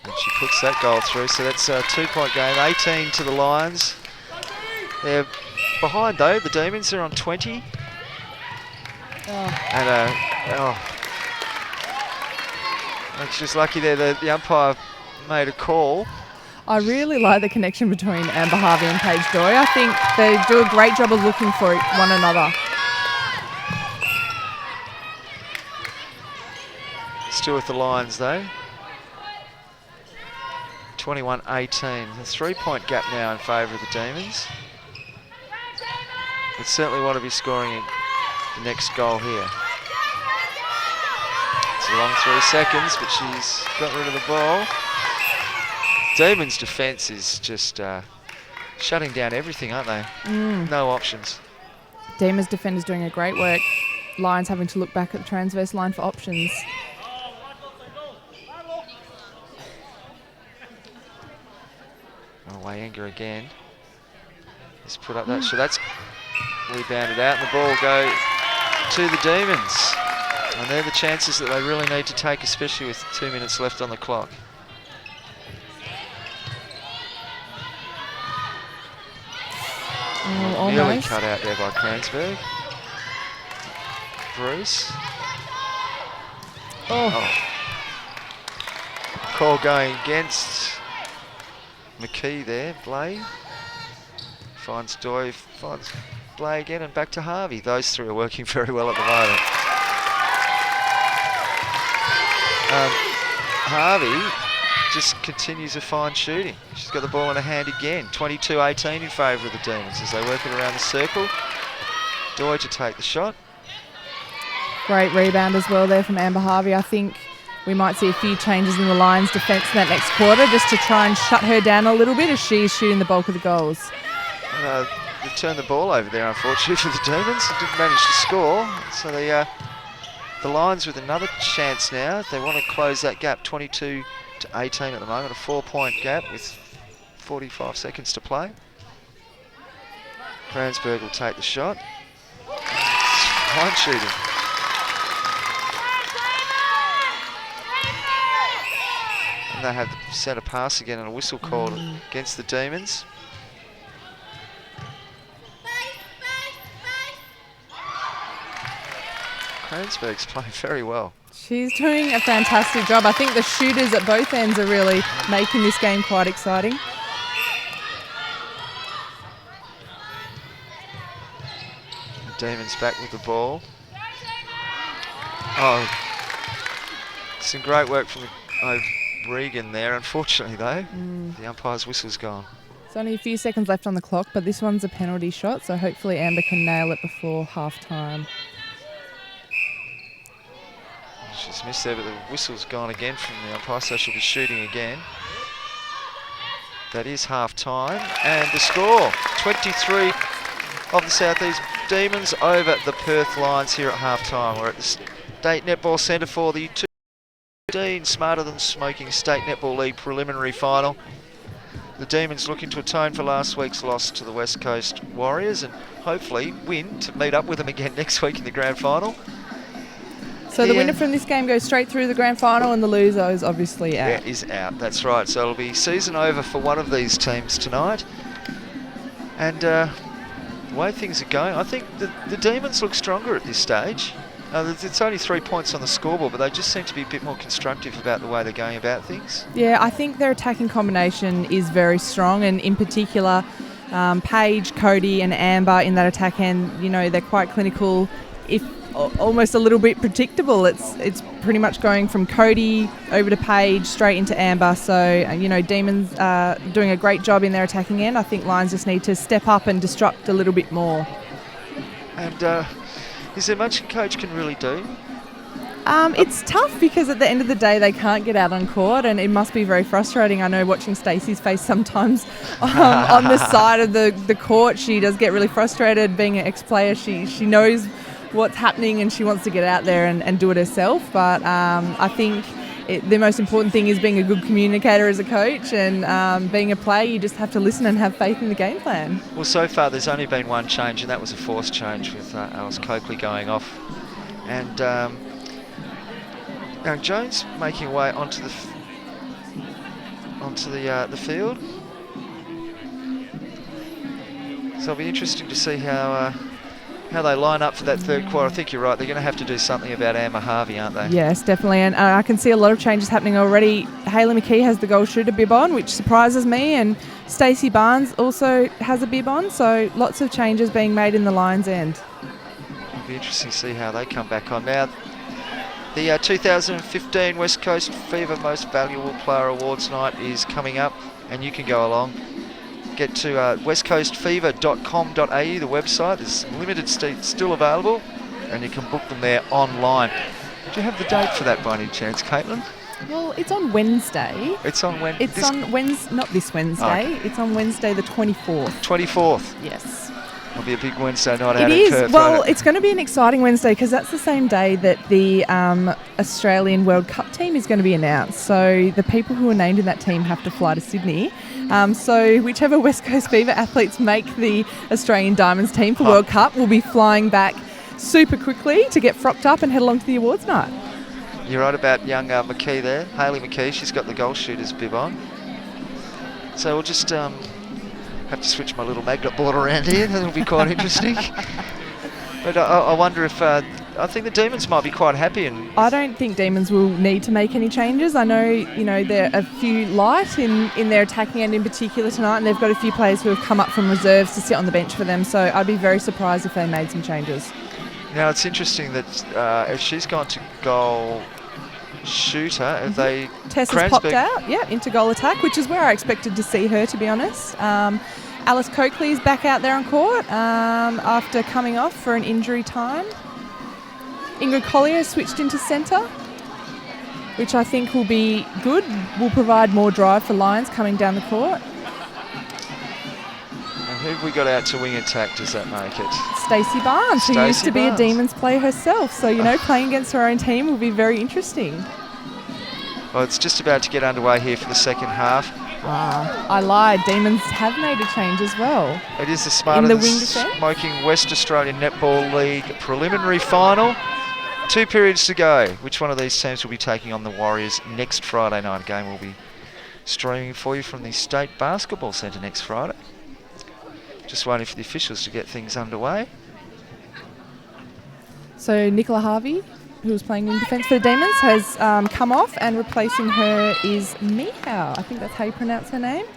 And she puts that goal through, so that's a 2-point game, 18 to the Lions. They're behind though, the Demons are on 20. And it's just lucky there the umpire made a call. I really like the connection between Amber Harvey and Paige Doy. I think they do a great job of looking for one another. Still with the Lions though. 21-18. A 3-point gap now in favour of the Demons. They certainly want to be scoring the next goal here. It's a long 3 seconds, but she's got rid of the ball. Demons' defence is just shutting down everything, aren't they? No options. Demons defenders doing a great work. Lions having to look back at the transverse line for options. Wayanga again. Just put up that, so that's rebounded out, and the ball will go to the Demons. And they're the chances that they really need to take, especially with 2 minutes left on the clock. Nearly cut out there by Cransberg. Bruce. Call going against McKee there. Blay finds Doy, finds Blay again, and back to Harvey. Those three are working very well at the moment. Harvey just continues a fine shooting. She's got the ball in her hand again. 22-18 in favour of the Demons as they work it around the circle. Doy to take the shot. Great rebound as well there from Amber Harvey. I think we might see a few changes in the Lions' defence in that next quarter just to try and shut her down a little bit as she's shooting the bulk of the goals. They turned the ball over there, unfortunately, for the Demons. Didn't manage to score. So the Lions with another chance now. They want to close that gap, 22-18 at the moment, a 4-point gap with 45 seconds to play. Cransberg will take the shot. Fine shooting. And they have the centre pass again and a whistle called against the Demons. Cransberg's playing very well. She's doing a fantastic job. I think the shooters at both ends are really making this game quite exciting. The Demons back with the ball. Oh, some great work from Regan there. Unfortunately, though, the umpire's whistle's gone. There's only a few seconds left on the clock, but this one's a penalty shot, so hopefully Amber can nail it before half-time. She's missed there, but the whistle's gone again from the umpire, so she'll be shooting again. That is half-time, and the score, 23 of the South East Demons over the Perth Lions here at half-time. We're at the State Netball Centre for the 2015 Smarter Than Smoking State Netball League preliminary final. The Demons looking to atone for last week's loss to the West Coast Warriors and hopefully win to meet up with them again next week in the grand final. So the winner from this game goes straight through the grand final and the loser is obviously out. Yeah, is out, that's right. So it'll be season over for one of these teams tonight. And the way things are going, I think the Demons look stronger at this stage. It's only 3 points on the scoreboard, but they just seem to be a bit more constructive about the way they're going about things. Yeah, I think their attacking combination is very strong, and in particular, Paige, Cody and Amber in that attack end, you know, they're quite clinical, if almost a little bit predictable. It's pretty much going from Cody over to Paige, straight into Amber. So, you know, Demons are doing a great job in their attacking end. I think Lions just need to step up and disrupt a little bit more. And is there much a coach can really do? It's tough because at the end of the day they can't get out on court, and it must be very frustrating. I know watching Stacey's face sometimes on the side of the court, she does get really frustrated. Being an ex-player, she knows what's happening and she wants to get out there and do it herself. But I think the most important thing is being a good communicator as a coach, and being a player, you just have to listen and have faith in the game plan. Well, so far there's only been one change, and that was a forced change with Alice Coakley going off. And now Jones making her way onto the field. So it'll be interesting to see how they line up for that third quarter. I think you're right. They're going to have to do something about Amber Harvey, aren't they? Yes, definitely. And I can see a lot of changes happening already. Hayley McKee has the goal shooter bib on, which surprises me. And Stacey Barnes also has a bib on. So lots of changes being made in the Lions' end. It'll be interesting to see how they come back on. Now, the 2015 West Coast Fever Most Valuable Player Awards night is coming up, and you can go along. Get to westcoastfever.com.au, the website. There's limited seats still available, and you can book them there online. Do you have the date for that by any chance, Caitlin? Well, it's on Wednesday. It's on Wednesday. It's on Wednesday, not this Wednesday. Okay. It's on Wednesday the 24th. 24th. Yes. It'll be a big Wednesday night It out is. in Perth. Well, it's going to be an exciting Wednesday because that's the same day that the Australian World Cup team is going to be announced. So the people who are named in that team have to fly to Sydney. So whichever West Coast Fever athletes make the Australian Diamonds team for World Cup will be flying back super quickly to get frocked up and head along to the awards night. You're right about young McKee there. Hayley McKee, she's got the goal shooter's bib on. So we'll just have to switch my little magnet board around here. That'll be quite interesting. But I wonder if I think the Demons might be quite happy. And I don't think Demons will need to make any changes. I know, you know, they're a few light in their attacking end in particular tonight, and they've got a few players who have come up from reserves to sit on the bench for them. So I'd be very surprised if they made some changes. Now it's interesting that if she's gone to goal shooter, if they Tessa's popped out, into goal attack, which is where I expected to see her, to be honest. Alice Coakley is back out there on court after coming off for an injury time. Ingrid Collier switched into centre, which I think will be good. Will provide more drive for Lions coming down the court. And who have we got out to wing attack? Does that make it? Stacey Barnes, who used to be a Demons player herself. So, you know, playing against her own team will be very interesting. Well, it's just about to get underway here for the second half. I lied. Demons have made a change as well. It is the Smarter Than Smoking West Australian Netball League preliminary final. 2 periods to go. Which one of these teams will be taking on the Warriors next Friday night? Game will be streaming for you from the State Basketball Centre next Friday. Just waiting for the officials to get things underway. So Nicola Harvey, who was playing in defence for the Demons, has come off, and replacing her is Mihao. I think that's how you pronounce her name.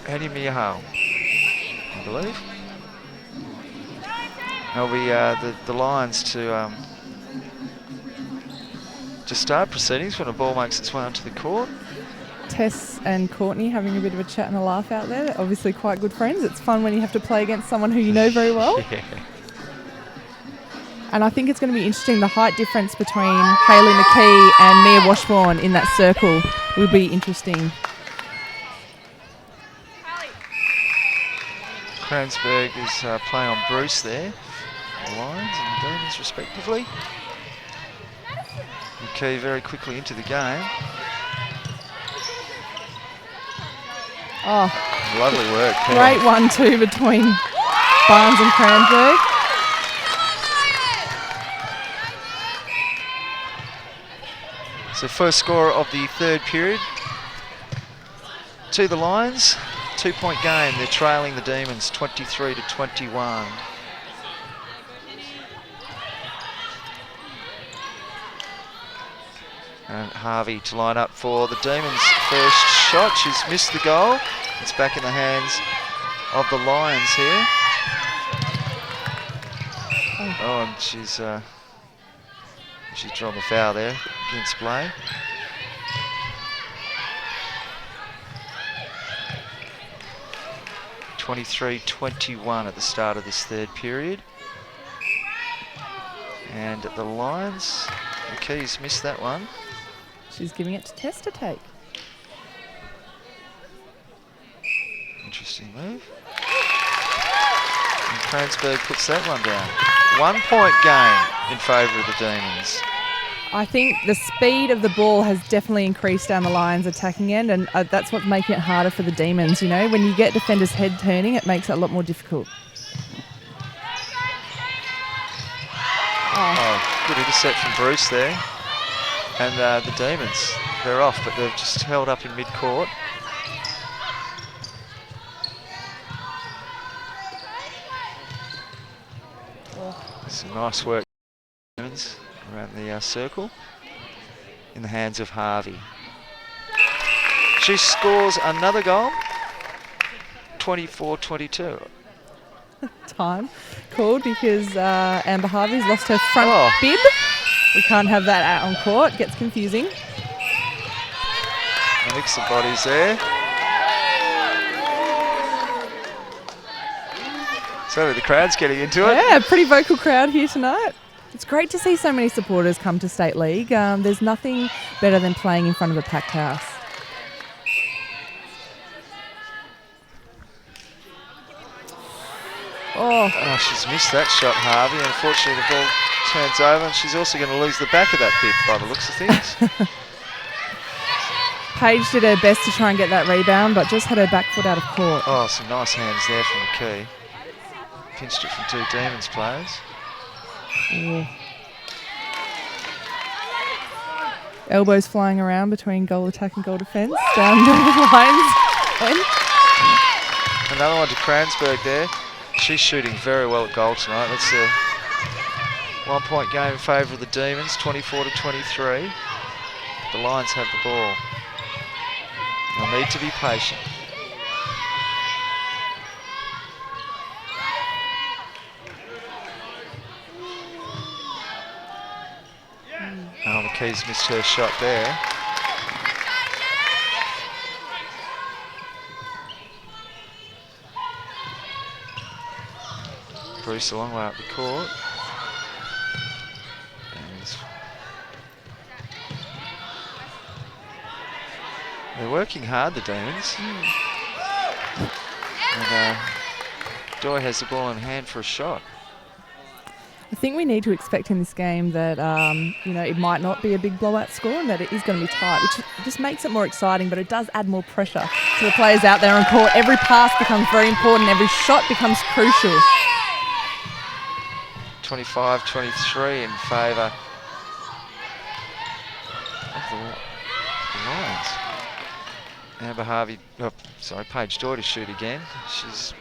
Annie Mihao, I believe. That'll be the Lions to start proceedings when a ball makes its way onto the court. Tess and Courtney having a bit of a chat and a laugh out there. They're obviously quite good friends. It's fun when you have to play against someone who you know very well. Yeah. And I think it's going to be interesting. The height difference between Hayley McKee and Mia Washbourne in that circle will be interesting. Kranzberg is playing on Bruce there. The Lions and the Demons respectively. McKee very quickly into the game. Oh, lovely work. Great 1-2 between Barnes and Kranzberg. So first score of the third period to the Lions. 2-point game. They're trailing the Demons 23-21. And Harvey to line up for the Demons' first shot. She's missed the goal. It's back in the hands of the Lions here. Oh, and she's drawn the foul there against Blay. (23-21) at the start of this third period. And the Lions, McKee's missed that one. She's giving it to Tess to take. Interesting move. And Kranzberg puts that one down. 1-point game in favour of the Demons. I think the speed of the ball has definitely increased down the Lions' attacking end, and that's what's making it harder for the Demons. You know, when you get defenders head turning, it makes it a lot more difficult. Oh, good intercept from Bruce there. And the Demons, they're off, but they've just held up in mid-court. Some nice work around the circle in the hands of Harvey. She scores another goal, 24-22. Time called because Amber Harvey's lost her front bib. We can't have that out on court, gets confusing. A mix of bodies there. So the crowd's getting into it. Yeah, pretty vocal crowd here tonight. It's great to see so many supporters come to State League. There's nothing better than playing in front of a packed house. Oh, she's missed that shot, Harvey. Unfortunately, the ball turns over, and she's also going to lose the back of that bib by the looks of things. Paige did her best to try and get that rebound, but just had her back foot out of court. Oh, some nice hands there from McKee. Pinched it from two Demons players. Yeah. Elbows flying around between goal attack and goal defence down the lines. Another one to Kranzberg there. She's shooting very well at goal tonight. That's a 1-point game in favour of the Demons, 24-23. The Lions have the ball. They'll need to be patient. Oh, McKee's missed her shot there. Bruce a long way up the court. They're working hard, the Demons. And Doy has the ball in hand for a shot. I think we need to expect in this game that, it might not be a big blowout score and that it is going to be tight, which just makes it more exciting, but it does add more pressure to the players out there on court. Every pass becomes very important. Every shot becomes crucial. 25-23 in favour the Lions. Amber Harvey, Paige Joy to shoot again. She's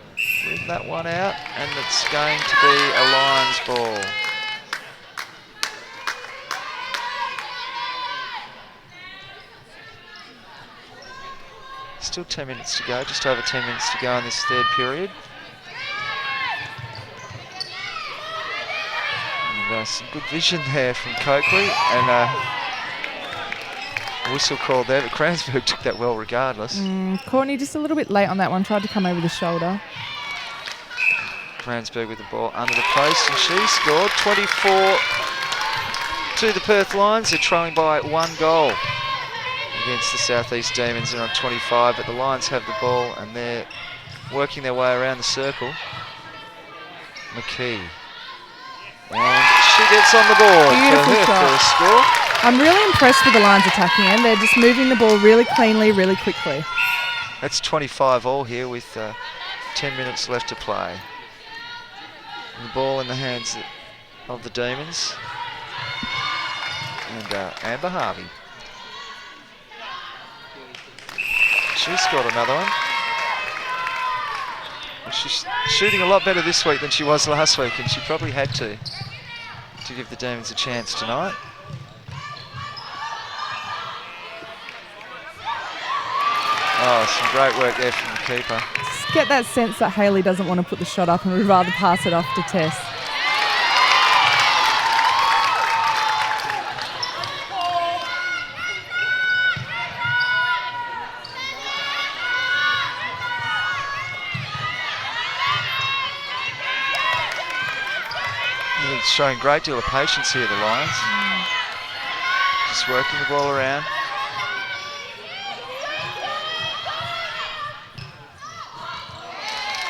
ridden that one out, and it's going to be a Lions ball. Still 10 minutes to go, just over 10 minutes to go in this third period. And some good vision there from Coakley, and a whistle called there, but Cransburg took that well regardless. Courtney just a little bit late on that one, tried to come over the shoulder. Cransburg with the ball under the post, and she scored 24 to the Perth Lions. They're trailing by 1 goal against the South East Demons. They're on 25, but the Lions have the ball and they're working their way around the circle. McKee. And she gets on the board Beautiful for her shot. first score. I'm really impressed with the Lions attacking end. They're just moving the ball really cleanly, really quickly. That's 25 all here with 10 minutes left to play. And the ball in the hands of the Demons. And Amber Harvey. She's got another one. Well, she's shooting a lot better this week than she was last week, and she probably had to give the Demons a chance tonight. Oh, some great work there from the keeper. Just get that sense that Hayley doesn't want to put the shot up and would rather pass it off to Tess. Showing a great deal of patience here, the Lions. Just working the ball around.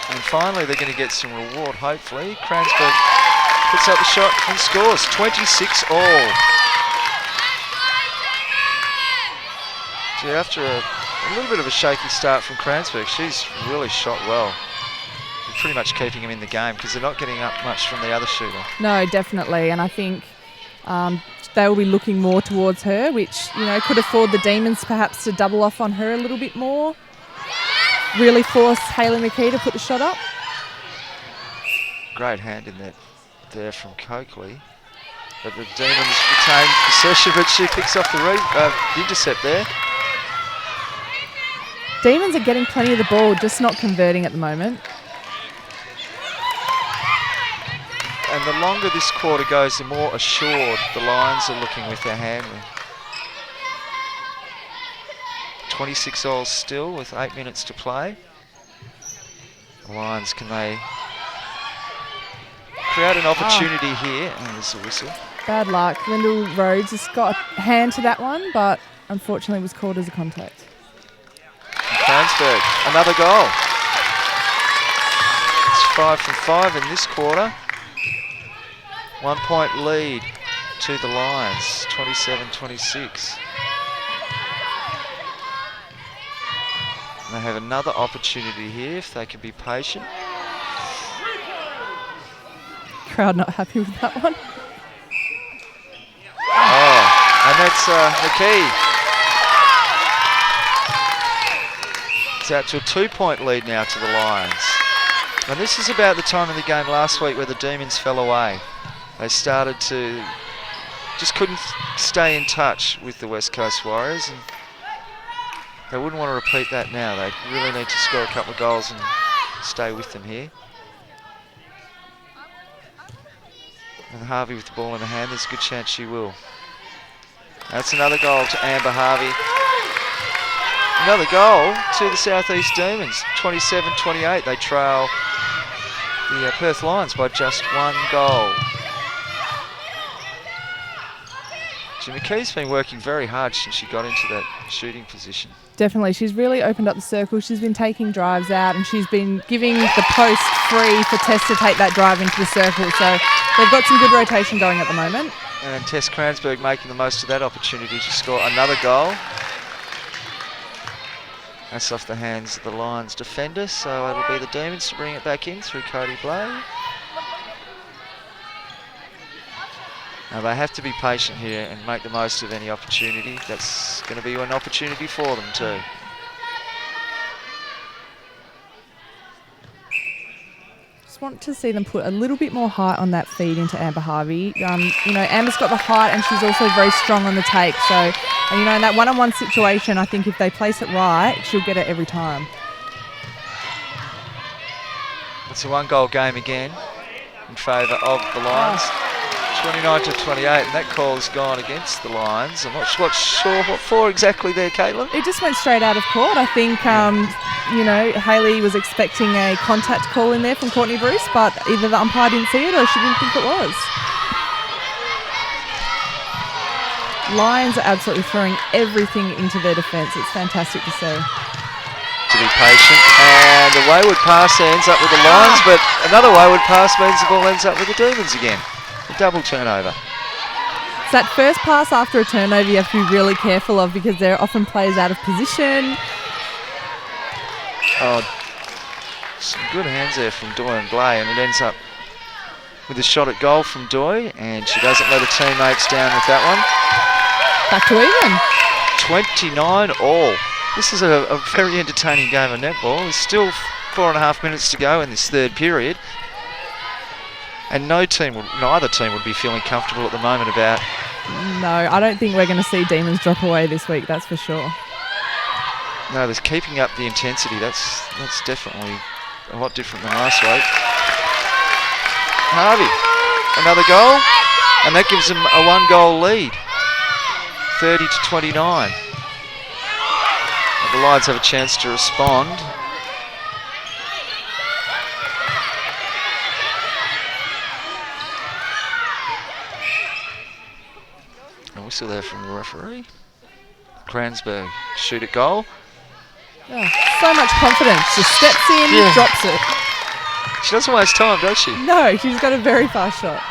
And finally they're going to get some reward, hopefully. Cransburg puts up the shot and scores 26 all. Gee, after a little bit of a shaky start from Cransburg, she's really shot well. Pretty much keeping him in the game because they're not getting up much from the other shooter. No, definitely, and I think they will be looking more towards her, which, you know, could afford the Demons perhaps to double off on her a little bit more. Really force Hayley McKee to put the shot up. Great hand in that there from Coakley. But the Demons retain possession, but she picks off the intercept there. Demons are getting plenty of the ball, just not converting at the moment. And the longer this quarter goes, the more assured the Lions are looking with their handling. 26 all still with 8 minutes to play. The Lions, can they create an opportunity here? And there's a whistle. Bad luck. Lyndall Rhodes has got a hand to that one, but unfortunately was called as a contact. Cransburg, another goal. It's 5 from 5 in this quarter. 1 point lead to the Lions, 27-26. They have another opportunity here if they can be patient. Crowd not happy with that one. Oh, and that's McKee. It's out to a 2 point lead now to the Lions. And this is about the time in the game last week where the Demons fell away. They started to, just couldn't stay in touch with the West Coast Warriors, and they wouldn't want to repeat that now. They really need to score a couple of goals and stay with them here. And Harvey with the ball in her hand, there's a good chance she will. That's another goal to Amber Harvey. Another goal to the South East Demons, 27-28. They trail the Perth Lions by just 1 goal. McKee's been working very hard since she got into that shooting position. Definitely. She's really opened up the circle. She's been taking drives out and she's been giving the post free for Tess to take that drive into the circle. So they've got some good rotation going at the moment. And Tess Cransburg making the most of that opportunity to score another goal. That's off the hands of the Lions defender, so it'll be the Demons to bring it back in through Cody Blay. Now they have to be patient here and make the most of any opportunity. That's going to be an opportunity for them too. Just want to see them put a little bit more height on that feed into Amber Harvey. You know, Amber's got the height and she's also very strong on the take. So, and, you know, in that one-on-one situation, I think if they place it right, she'll get it every time. It's a 1-goal game again in favour of the Lions. 29-28, and that call's gone against the Lions. I'm not sure what for exactly there, Caitlin. It just went straight out of court. I think, you know, Hayley was expecting a contact call in there from Courtney Bruce, but either the umpire didn't see it or she didn't think it was. Lions are absolutely throwing everything into their defence. It's fantastic to see. To be patient, and a wayward pass ends up with the Lions, but another wayward pass means the ball ends up with the Demons again. A double turnover. It's that first pass after a turnover you have to be really careful of because there are often players out of position. Oh, some good hands there from Doy and Blay, and it ends up with a shot at goal from Doy, and she doesn't let her teammates down with that one. Back to even. 29 all. This is a very entertaining game of netball. There's still 4.5 minutes to go in this third period. And neither team would be feeling comfortable at the moment about... No, I don't think we're going to see Demons drop away this week, that's for sure. No, there's keeping up the intensity. That's definitely a lot different than last week. Harvey, another goal, and that gives them a 1-goal lead. 30-29. The Lions have a chance to respond. A whistle there from the referee. Kransberg shoot at goal. Oh, so much confidence. Just steps in, drops it. She doesn't waste time, does she? No, she's got a very fast shot.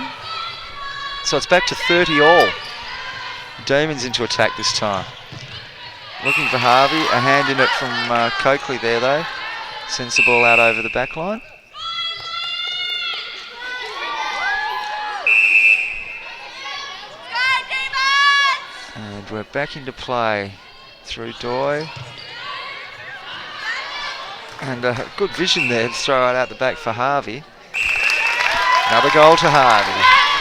So it's back to 30 all. Demons into attack this time. Looking for Harvey, a hand in it from Coakley there though. Sends the ball out over the back line. And we're back into play through Doy. And good vision there to throw it out the back for Harvey. Another goal to Harvey.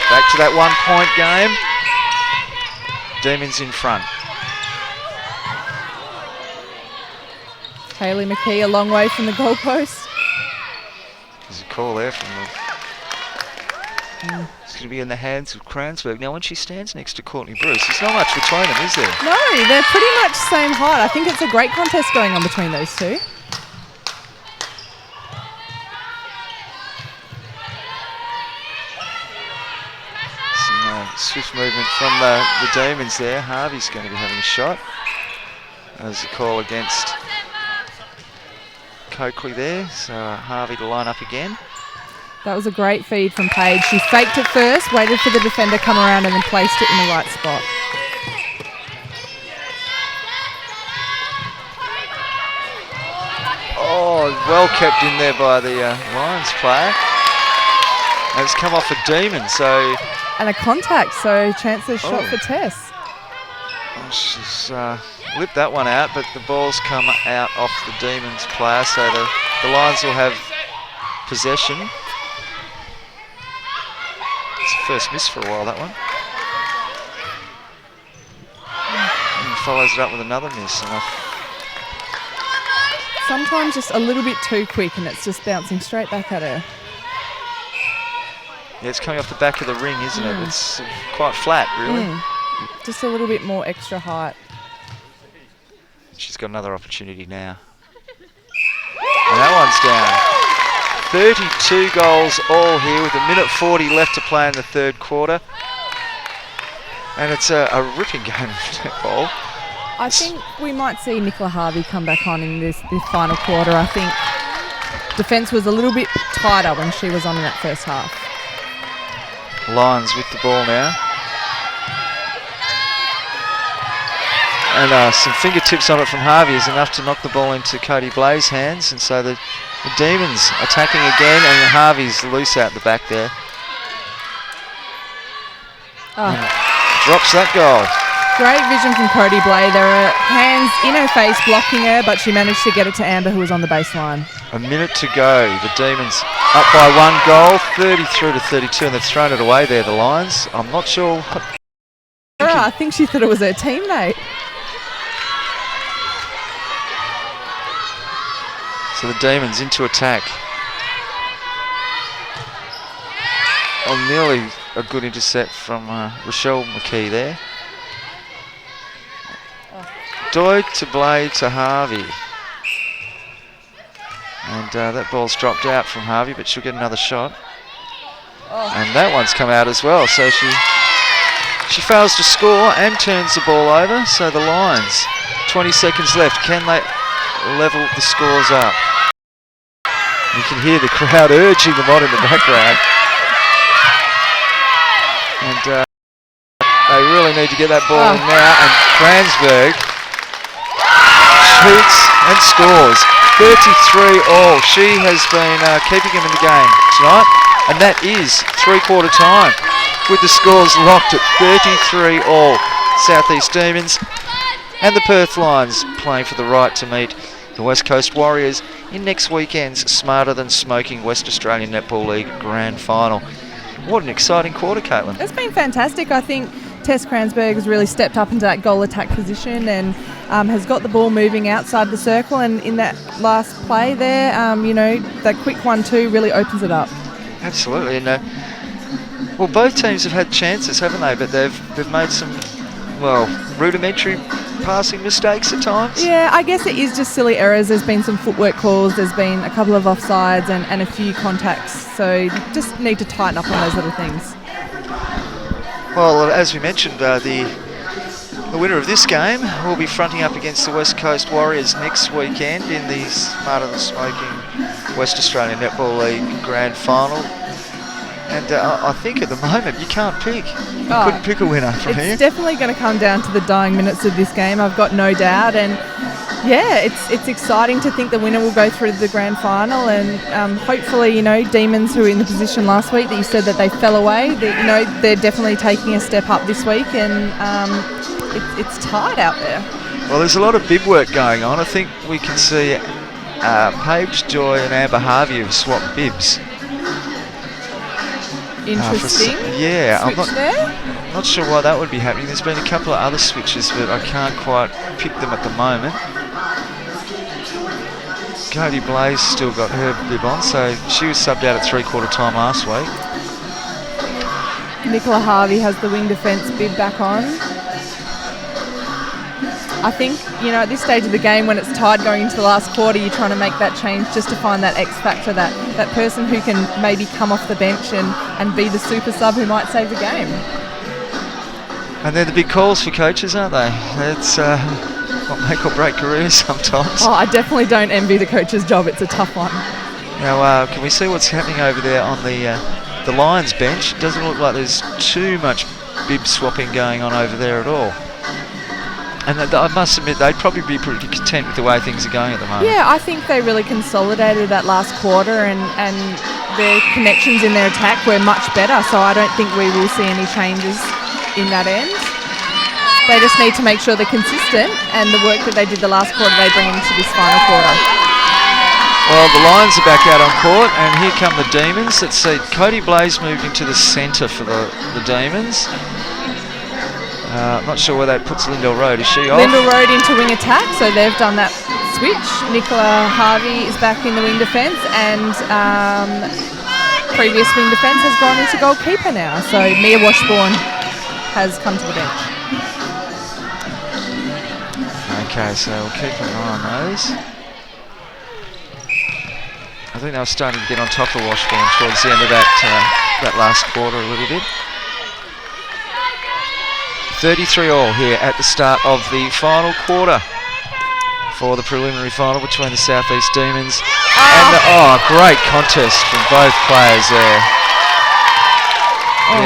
Back to that 1-point game. Demons in front. Hayley McKee a long way from the goalpost. There's a call there from the... It's going to be in the hands of Kransberg. Now when she stands next to Courtney Bruce, there's not much between them, is there? No, they're pretty much same height. I think it's a great contest going on between those two. Some swift movement from the Demons there. Harvey's going to be having a shot. There's a call against Coakley there, so Harvey to line up again. That was a great feed from Paige. She faked it first, waited for the defender to come around and then placed it in the right spot. Oh, well kept in there by the Lions player. And it's come off a Demon, so... And a contact, so chances shot for Tess. Oh, she's whipped that one out, but the ball's come out off the Demons player, so the Lions will have possession. It's a first miss for a while, that one. And follows it up with another miss. And Sometimes just a little bit too quick and it's just bouncing straight back at her. yeah, it's coming off the back of the ring, isn't it? It's quite flat, really. Just a little bit more extra height. She's got another opportunity now. And that one's down. 32 goals all here with 1:40 left to play in the third quarter. And it's a ripping game of netball. I think we might see Nicola Harvey come back on in this final quarter. I think defence was a little bit tighter when she was on in that first half. Lions with the ball now. And some fingertips on it from Harvey is enough to knock the ball into Cody Blai's hands. And so the Demons attacking again, and Harvey's loose out the back there. And drops that goal. Great vision from Cody Blay. There were hands in her face blocking her, but she managed to get it to Amber, who was on the baseline. A minute to go. The Demons up by 1 goal, 33-32, and they've thrown it away there, the Lions. I'm not sure. I think she thought it was her teammate. So the Demons into attack. Oh, nearly a good intercept from Rochelle McKee there. Doig to Blade to Harvey. And that ball's dropped out from Harvey, but she'll get another shot. And that one's come out as well. So she fails to score and turns the ball over. So the Lions, 20 seconds left. Can they level the scores up? You can hear the crowd urging them on in the background. And they really need to get that ball in now. And Kransberg shoots and scores. 33-all. She has been keeping him in the game tonight. And that is three-quarter time with the scores locked at 33-all. Southeast Demons and the Perth Lions playing for the right to meet the West Coast Warriors in next weekend's Smarter Than Smoking West Australian Netball League Grand Final. What an exciting quarter, Caitlin. It's been fantastic. I think Tess Kransberg has really stepped up into that goal attack position and has got the ball moving outside the circle, and in that last play there, that quick 1-2 really opens it up. Absolutely. And well, both teams have had chances, haven't they? But they've made some, rudimentary passing mistakes at times. Yeah, I guess it is just silly errors. There's been some footwork calls, there's been a couple of offsides and a few contacts, so you just need to tighten up on those little things. Well, as we mentioned, the winner of this game will be fronting up against the West Coast Warriors next weekend in the Smarter Than Smoking West Australian Netball League Grand Final. And I think at the moment you can't pick. You couldn't pick a winner from here. It's definitely going to come down to the dying minutes of this game, I've got no doubt. And yeah, it's exciting to think the winner will go through to the grand final, and hopefully, Demons, who were in the position last week that you said that they fell away, they're definitely taking a step up this week, and it's tight out there. Well, there's a lot of bib work going on. I think we can see Paige Joy and Amber Harvey have swapped bibs. Interesting. I'm there? not sure why that would be happening. There's been a couple of other switches, but I can't quite pick them at the moment. Cody Blaze still got her bib on, so she was subbed out at three-quarter time last week. Nicola Harvey has the wing defence bib back on. I think, at this stage of the game, when it's tied going into the last quarter, you're trying to make that change just to find that X factor, that person who can maybe come off the bench and be the super sub who might save the game. And they're the big calls for coaches, aren't they? It's what make or break careers sometimes. Oh, I definitely don't envy the coach's job. It's a tough one. Now, can we see what's happening over there on the Lions bench? It doesn't look like there's too much bib swapping going on over there at all. And I must admit, they'd probably be pretty content with the way things are going at the moment. Yeah, I think they really consolidated that last quarter, and their connections in their attack were much better, so I don't think we will see any changes in that end. They just need to make sure they're consistent, and the work that they did the last quarter they bring into this final quarter. Well, the Lions are back out on court, and here come the Demons. Let's see, Cody Blaze moved into the centre for the Demons. I'm not sure where that puts Lyndall Road. Is she off? Lyndall Road into wing attack, so they've done that switch. Nicola Harvey is back in the wing defence, and previous wing defence has gone into goalkeeper now. So Mia Washbourne has come to the bench. Okay, so we'll keep an eye on those. I think they were starting to get on top of Washbourne towards the end of that last quarter a little bit. 33-all here at the start of the final quarter for the preliminary final between the Southeast Demons and great contest from both players there.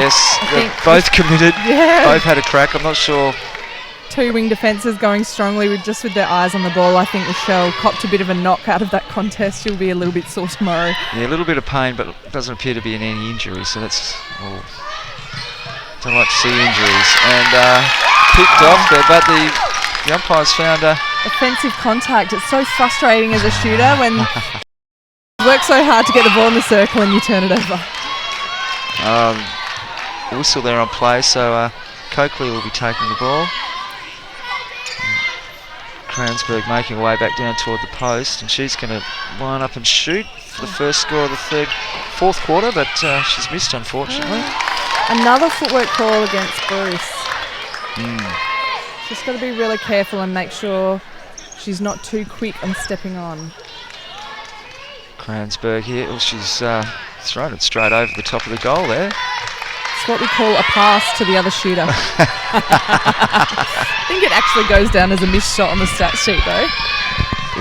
Yes, they're both committed, both had a crack. I'm not sure. Two wing defences going strongly with their eyes on the ball. I think Michelle copped a bit of a knock out of that contest. She'll be a little bit sore tomorrow. Yeah, a little bit of pain, but it doesn't appear to be in any injury, so that's all. Don't like to see injuries. And picked off there, but the umpires found a... Offensive contact. It's so frustrating as a shooter when you work so hard to get the ball in the circle and you turn it over. Whistle there on play, so Coakley will be taking the ball. Kransberg making her way back down toward the post, and she's going to line up and shoot for the first score of the fourth quarter, but she's missed, unfortunately. Another footwork call against Bruce. Just got to be really careful and make sure she's not too quick on stepping on. Kransberg here, she's thrown it straight over the top of the goal there. It's what we call a pass to the other shooter. I think it actually goes down as a missed shot on the stat sheet though.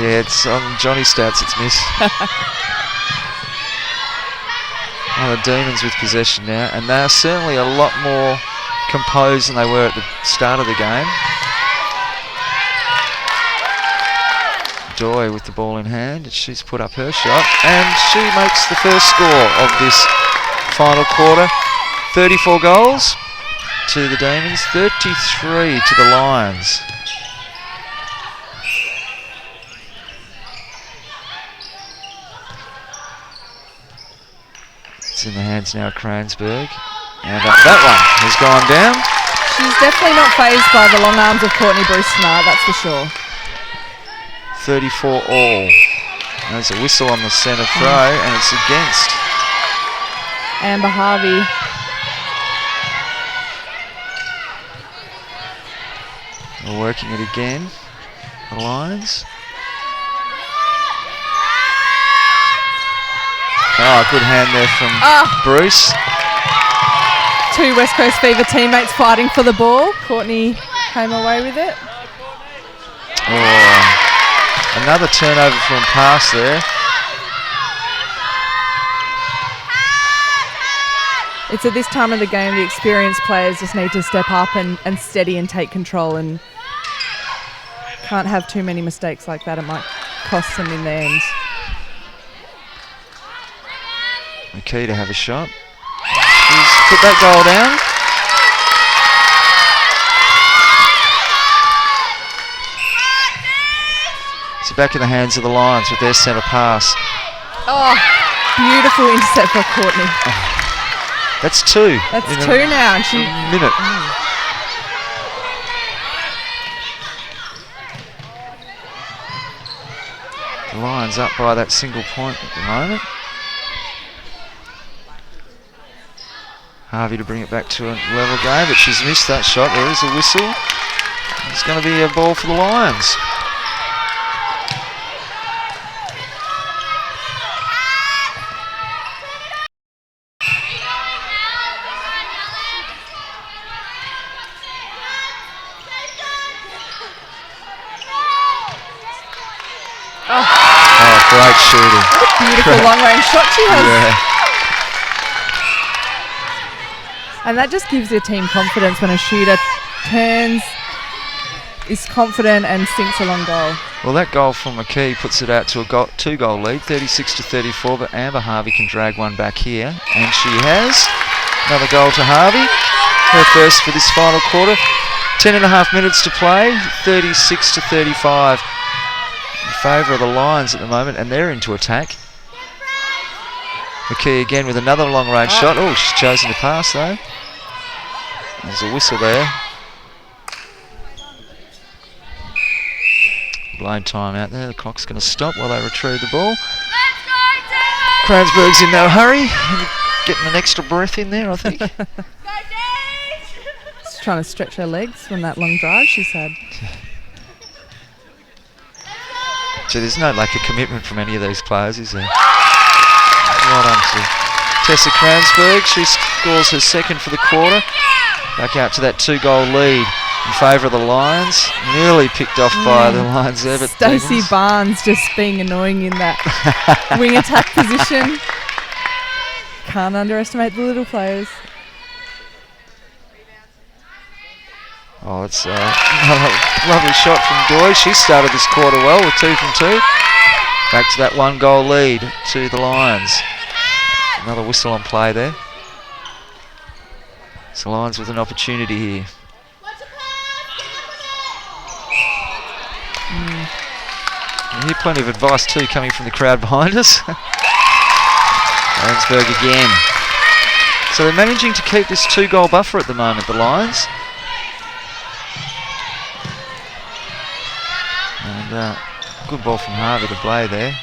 Yeah, it's on Johnny's stats, it's missed. Oh, the Demons with possession now, and they're certainly a lot more composed than they were at the start of the game. Doy with the ball in hand, she's put up her shot, and she makes the first score of this final quarter. 34 goals to the Demons, 33 to the Lions. It's in the hands now of Kransberg, and that one has gone down. She's definitely not fazed by the long arms of Courtney Bruce tonight, that's for sure. 34 all. There's a whistle on the centre throw, and it's against Amber Harvey. We're working it again, the Lions. Oh, good hand there from Bruce. Two West Coast Fever teammates fighting for the ball. Courtney came away with it. Oh, another turnover from pass there. It's at this time of the game the experienced players just need to step up and steady and take control, and can't have too many mistakes like that. It might cost them in the end. McKee to have a shot. She's put that goal down. It's back in the hands of the Lions with their centre pass. Oh, beautiful intercept for Courtney. That's two. That's two now, and she... minute. The Lions up by that single point at the moment. Harvey to bring it back to a level game, but she's missed that shot. There is a whistle. It's going to be a ball for the Lions. Oh, great shooting. What a beautiful long-range shot she has. Yeah. And that just gives your team confidence when a shooter turns, is confident and sinks a long goal. Well, that goal from McKee puts it out to a two-goal lead, 36-34, but Amber Harvey can drag one back here, and she has. Another goal to Harvey, her first for this final quarter. 10.5 minutes to play, 36-35 in favour of the Lions at the moment, and they're into attack. McKee again with another long-range shot. Oh, she's chosen to pass though. There's a whistle there. Blown time out there. The clock's going to stop while they retrieve the ball. Kransberg's in no hurry. Getting an extra breath in there, I think. She's trying to stretch her legs from that long drive she's had. So there's no lack of commitment from any of these players, is there? Well done to Tessa Kransberg. She scores her second for the quarter. Back out to that two-goal lead in favour of the Lions. Nearly picked off by the Lions there, but Stacey Barnes just being annoying in that wing attack position. Can't underestimate the little players. Oh, it's a lovely shot from Doy. She started this quarter well with 2 from 2. Back to that one-goal lead to the Lions. Another whistle on play there. So Lions with an opportunity here. You hear plenty of advice too coming from the crowd behind us. Landsberg again. So they're managing to keep this 2-goal buffer at the moment, the Lions. And good ball from Harvey to play there.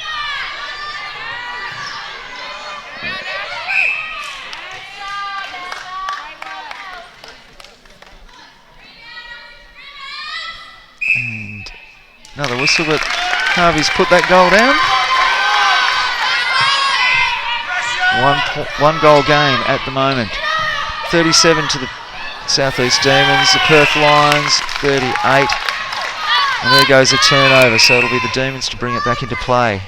And another whistle, but Harvey's put that goal down. One goal game at the moment. 37 to the South East Demons. The Perth Lions 38. And there goes a turnover, so it'll be the Demons to bring it back into play.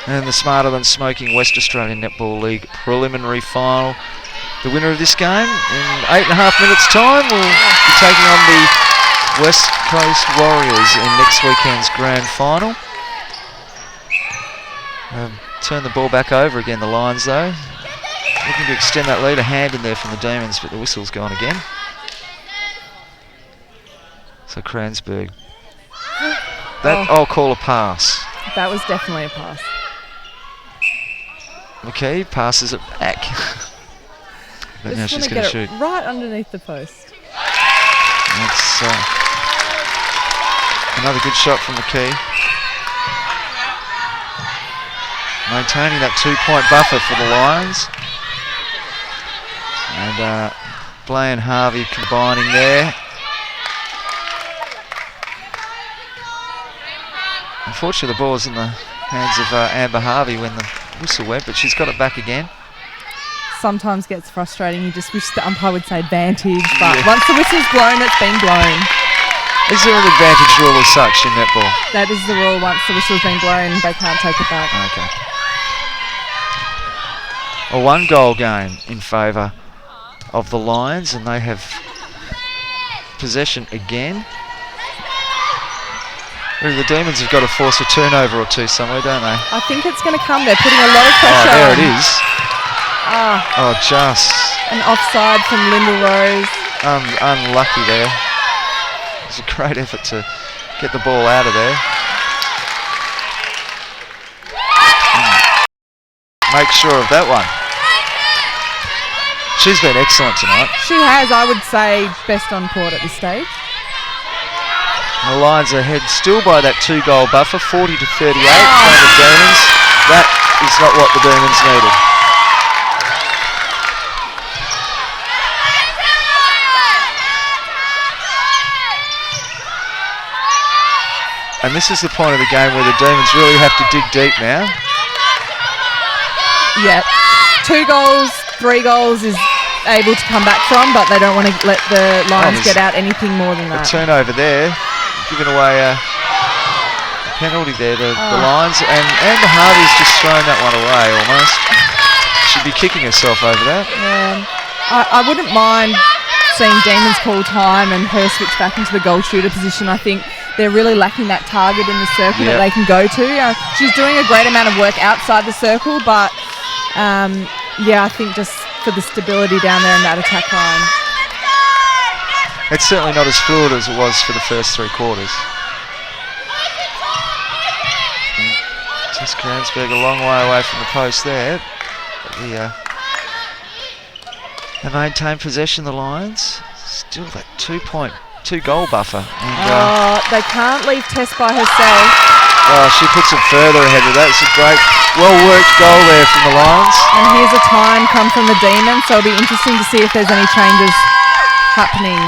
And the Smarter Than Smoking West Australian Netball League preliminary final. The winner of this game in 8.5 minutes' time will be taking on the West Coast Warriors in next weekend's grand final. Turn the ball back over again, the Lions though. Looking to extend that lead. A hand in there from the Demons, but the whistle's gone again. So Kransberg. I'll call a pass. That was definitely a pass. Okay, passes it back. But now she's going to shoot. Right underneath the post. That's another good shot from McKee. Maintaining that 2-point buffer for the Lions. And Blay and Harvey combining there. Unfortunately, the ball was in the hands of Amber Harvey when the whistle went, but she's got it back again. Sometimes gets frustrating. You just wish the umpire would say advantage, but once the whistle's blown, it's been blown. Is there an advantage rule as such in netball? That is the rule. Once the whistle's been blown, they can't take it back. Okay. A 1-goal game in favour of the Lions, and they have possession again. Really, the Demons have got to force a turnover or two somewhere, don't they? I think it's going to come. They're putting a lot of pressure there on. It is. Just an offside from Linda Rose. Unlucky there. It's a great effort to get the ball out of there. Make sure of that one. She's been excellent tonight. She has, I would say, best on court at this stage. The Lions are ahead still by that 2-goal buffer, 40 to 38 in front of the Demons. That is not what the Demons needed. And this is the point of the game where the Demons really have to dig deep now. Yeah, 2 goals, 3 goals is able to come back from, but they don't want to let the Lions get out anything more than that. A turnover there, giving away a penalty there, the Lions, and Amber Harvey's just thrown that one away almost. She'd be kicking herself over that. I wouldn't mind seeing Demons call time and her switch back into the goal shooter position. I think they're really lacking that target in the circle that they can go to. She's doing a great amount of work outside the circle, but I think just for the stability down there in that attack line. It's certainly not as fluid as it was for the first 3 quarters. Just Kransberg a long way away from the post there. They maintain possession, the Lions. Still that 2-goal buffer. And, they can't leave Tess by herself. She puts it further ahead of that. It's a great, well-worked goal there from the Lions. And here's a time come from the Demons, so it'll be interesting to see if there's any changes happening.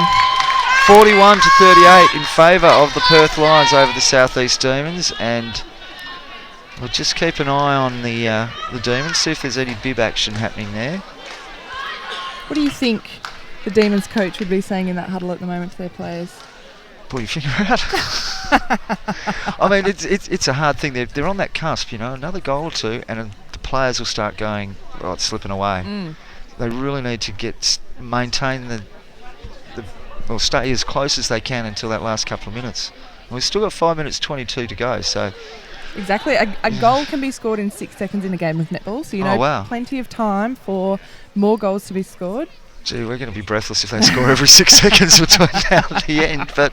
41 to 38 in favour of the Perth Lions over the South East Demons, and we'll just keep an eye on the Demons, see if there's any bib action happening there. What do you think the Demons coach would be saying in that huddle at the moment to their players? Pull your finger out. I mean, it's a hard thing. They're on that cusp, another goal or two, and the players will start going, it's slipping away. They really need to maintain or stay as close as they can until that last couple of minutes. We've still got 5 minutes 22 to go, so Exactly. A goal can be scored in 6 seconds in a game of netball, so wow. plenty of time for more goals to be scored. Gee, we're going to be breathless if they score every 6 seconds between now and the end. But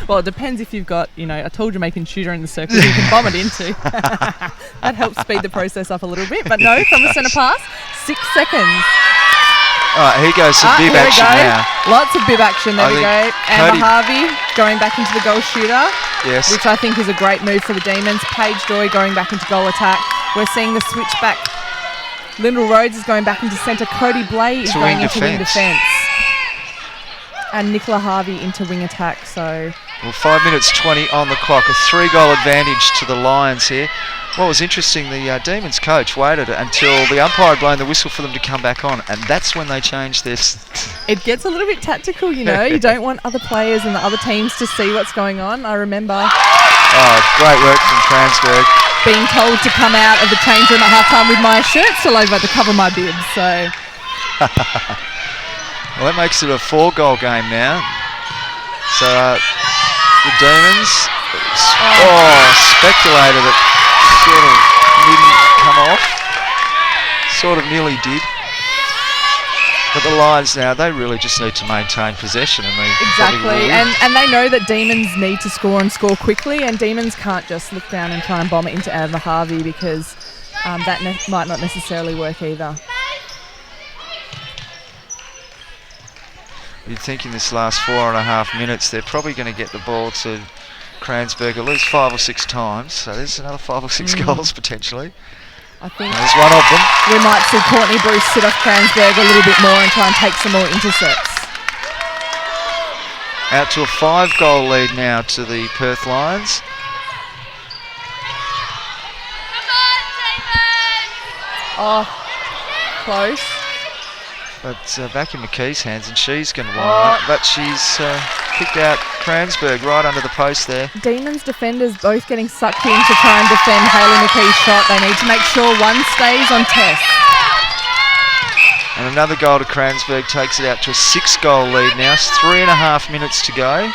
well, it depends if you've got, a tall Jamaican shooter in the circle you can bomb it into. That helps speed the process up a little bit. But no, from the centre pass, 6 seconds. All right, here goes some bib action now. Lots of bib action. There we go. Amber Harvey going back into the goal shooter. Yes. Which I think is a great move for the Demons. Paige Joy going back into goal attack. We're seeing the switch back. Lyndall Rhodes is going back into centre. Cody Blay is going into wing defence. And Nicola Harvey into wing attack. So, well, 5 minutes 20 on the clock. A 3-goal advantage to the Lions here. What was interesting, the Demons coach waited until the umpire had blown the whistle for them to come back on, and that's when they changed this. It gets a little bit tactical, You don't want other players and the other teams to see what's going on. I remember. Oh, great work from Kransberg. Being told to come out of the change room at halftime with my shirt still over to cover my bibs. So. Well, that makes it a 4-goal game now. So the Demons speculated it sort of didn't come off. Sort of nearly did. But the Lions now, they really just need to maintain possession. Exactly, and they know that Demons need to score and score quickly, and Demons can't just look down and try and bomb it into Amber Harvey because that might not necessarily work either. You'd think in this last 4.5 minutes they're probably going to get the ball to Kransberg at least 5 or 6 times, so there's another 5 or 6 goals potentially. I think there's one of them. We might see Courtney Bruce sit off Kransberg a little bit more and try and take some more intercepts. Out to a 5-goal lead now to the Perth Lions. Oh, close. But back in McKee's hands, and she's going to line up, but she's kicked out Kransberg right under the post there. Demons defenders both getting sucked in to try and defend Hayley McKee's shot. They need to make sure one stays on test. And another goal to Kransberg takes it out to a 6-goal lead now. It's 3.5 minutes to go.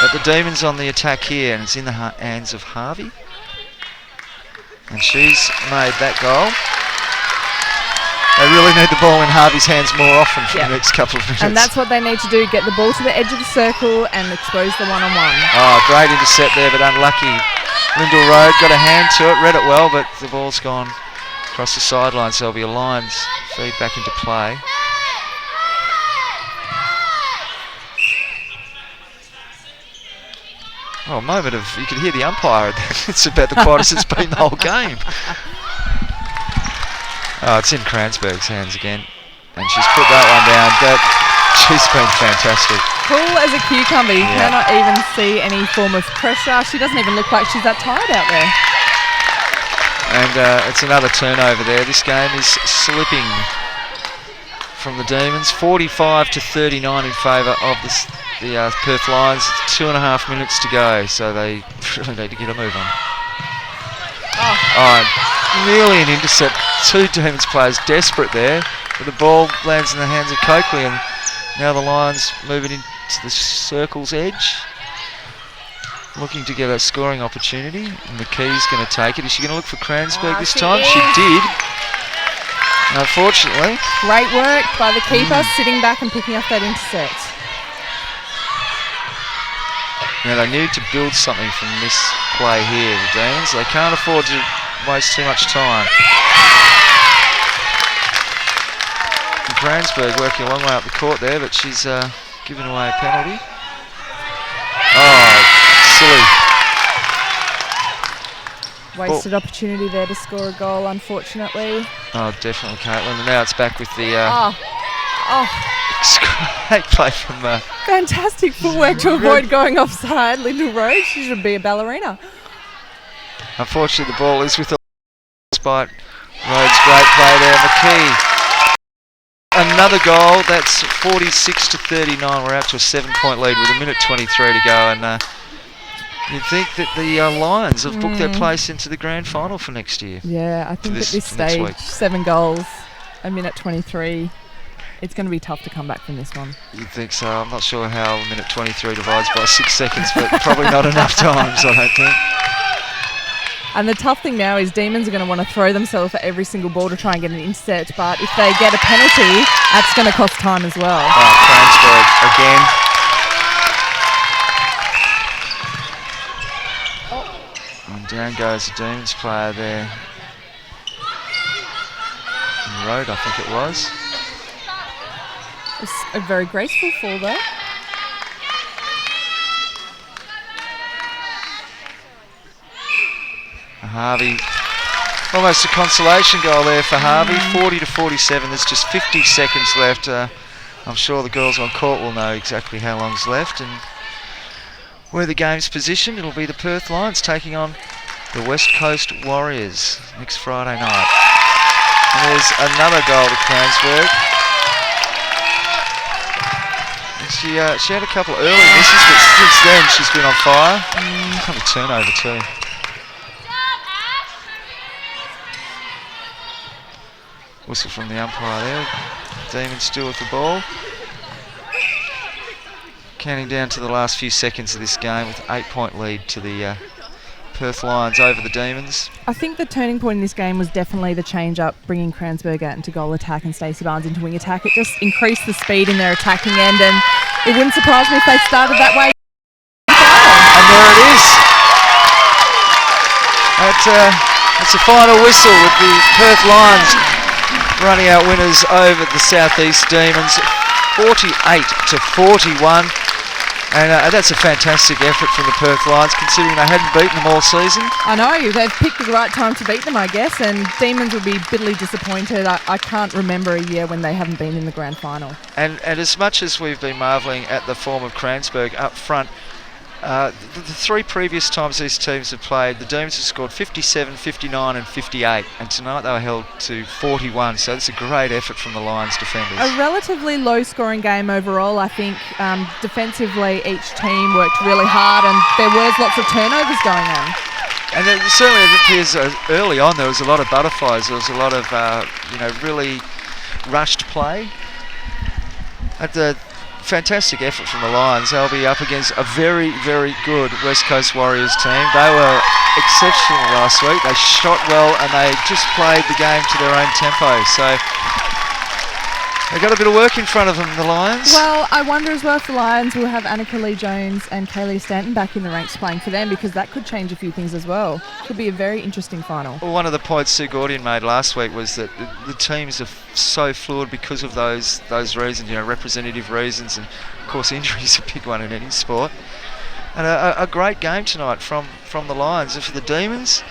But the Demons on the attack here, and it's in the hands of Harvey. And she's made that goal. They really need the ball in Harvey's hands more often for the next couple of minutes. And that's what they need to do, get the ball to the edge of the circle and expose the one-on-one. Oh, great intercept there, but unlucky. Lyndall Road got a hand to it, read it well, but the ball's gone across the sideline, so there'll be a Lions feed back into play. Oh, a moment of, you could hear the umpire. It's about the quietest it's been the whole game. Oh, it's in Kransberg's hands again, and she's put that one down, but she's been fantastic. Cool as a cucumber. You cannot even see any form of pressure. She doesn't even look like she's that tired out there. And it's another turnover there. This game is slipping from the Demons. 45 to 39 in favour of the Perth Lions. 2.5 minutes to go, so they really need to get a move on. Nearly an intercept. 2 Demons players desperate there, but the ball lands in the hands of Coakley, and now the Lions moving into the circle's edge, looking to get a scoring opportunity. And McKee's going to take it. Is she going to look for Kransberg this time? She did. Unfortunately. Great work by the keeper, sitting back and picking up that intercept. Now they need to build something from this play here, the Demons. They can't afford to waste too much time. And Kransberg working a long way up the court there, but she's given away a penalty. Oh, silly. Wasted opportunity there to score a goal, unfortunately. Oh, definitely, Caitlin. And now it's back with the... Great play from... Fantastic footwork to avoid going offside. Lyndall Rhodes, she should be a ballerina. Unfortunately, the ball is with the... Despite Rhodes' great play there. McKee. Another goal. That's 46 to 39. We're out to a 7-point lead with 1:23 to go. And you'd think that the Lions have booked their place into the grand final for next year. Yeah, I think at this stage, 7 goals, 1:23. it's going to be tough to come back from this one. You'd think so. I'm not sure how a minute 23 divides by 6 seconds, but probably not enough times, I don't think. And the tough thing now is Demons are going to want to throw themselves at every single ball to try and get an intercept, but if they get a penalty, that's going to cost time as well. Oh, Cransburg again. And down goes the Demons player there. In the road, I think it was. It's a very graceful fall though. Harvey, almost a consolation goal there for Harvey, 40-47. There's just 50 seconds left. I'm sure the girls on court will know exactly how long's left and where the game's positioned. It'll be the Perth Lions taking on the West Coast Warriors next Friday night. And there's another goal to Cransburg. And she had a couple of early misses, but since then she's been on fire. Kind of turnover too. Whistle from the umpire there. Demons still with the ball. Counting down to the last few seconds of this game with 8-point lead to the Perth Lions over the Demons. I think the turning point in this game was definitely the change up, bringing Cransburg out into goal attack and Stacey Barnes into wing attack. It just increased the speed in their attacking end, and it wouldn't surprise me if they started that way. And there it is. That's the final whistle with the Perth Lions running out winners over the Southeast Demons, 48-41. And that's a fantastic effort from the Perth Lions, considering they hadn't beaten them all season. I know, they've picked the right time to beat them, I guess, and Demons will be bitterly disappointed. I can't remember a year when they haven't been in the grand final. And as much as we've been marvelling at the form of Cransburg up front, the three previous times these teams have played, the Demons have scored 57, 59 and 58, and tonight they were held to 41, so it's a great effort from the Lions defenders. A relatively low scoring game overall, I think. Defensively each team worked really hard and there was lots of turnovers going on. And it certainly appears early on there was a lot of butterflies, there was a lot of really rushed play. At the fantastic effort from the Lions. They'll be up against a very, very good West Coast Warriors team. They were exceptional last week. They shot well and they just played the game to their own tempo. So they've got a bit of work in front of them, the Lions. Well, I wonder as well if the Lions will have Annika Lee-Jones and Kaylee Stanton back in the ranks playing for them, because that could change a few things as well. Could be a very interesting final. Well, one of the points Sue Gordian made last week was that the teams are so fluid because of those reasons, representative reasons, and of course injuries are a big one in any sport. And a great game tonight from the Lions. And for the Demons,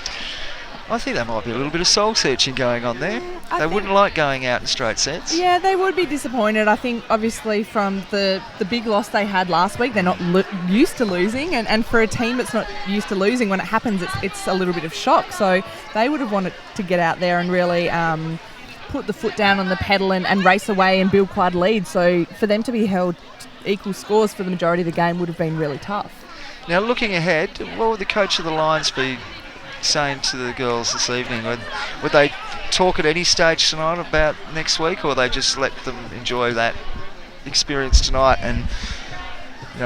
I think there might be a little bit of soul searching going on there. They wouldn't like going out in straight sets. Yeah, they would be disappointed. I think obviously from the big loss they had last week, they're not used to losing, and for a team that's not used to losing, when it happens it's a little bit of shock. So they would have wanted to get out there and really put the foot down on the pedal and race away and build quite a lead. So for them to be held equal scores for the majority of the game would have been really tough. Now looking ahead, what would the coach of the Lions be saying to the girls this evening? Would they talk at any stage tonight about next week, or they just let them enjoy that experience tonight and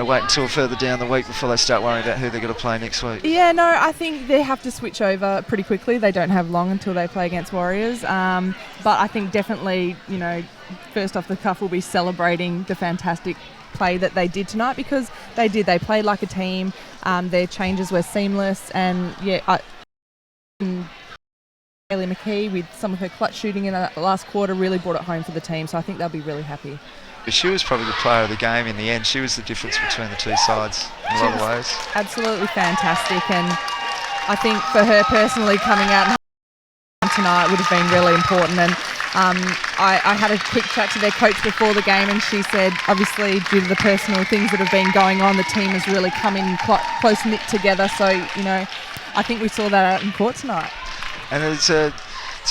wait until further down the week before they start worrying about who they're going to play next week? Yeah, no, I think they have to switch over pretty quickly. They don't have long until they play against Warriors. But I think definitely, first off the cuff will be celebrating the fantastic play that they did tonight, because they played like a team. Their changes were seamless, and Hayley McKee, with some of her clutch shooting in the last quarter, really brought it home for the team, so I think they'll be really happy. She was probably the player of the game in the end. She was the difference between the two sides in a lot of ways. Absolutely fantastic, and I think for her personally, coming out tonight would have been really important. And I had a quick chat to their coach before the game, and she said obviously due to the personal things that have been going on, the team has really come in quite close-knit together, so I think we saw that out in court tonight. And it's the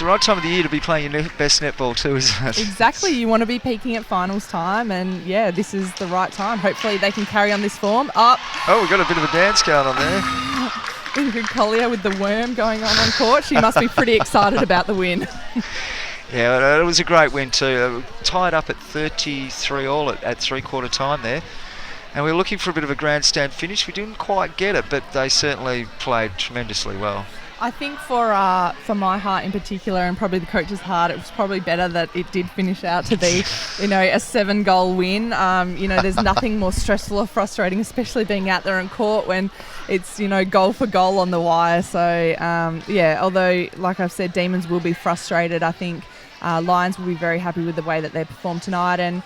right time of the year to be playing your best netball too, isn't it? Exactly. You want to be peaking at finals time, and this is the right time. Hopefully they can carry on this form. Oh, we've got a bit of a dance going on there. Ingrid Collier with the worm going on court. She must be pretty excited about the win. Yeah, it was a great win too. Tied up at 33 all at three-quarter time there. And we were looking for a bit of a grandstand finish. We didn't quite get it, but they certainly played tremendously well. I think for my heart in particular, and probably the coach's heart, it was probably better that it did finish out to be, a 7-goal win. There's nothing more stressful or frustrating, especially being out there in court when it's, goal for goal on the wire. So, although, like I've said, Demons will be frustrated, I think Lions will be very happy with the way that they performed tonight. And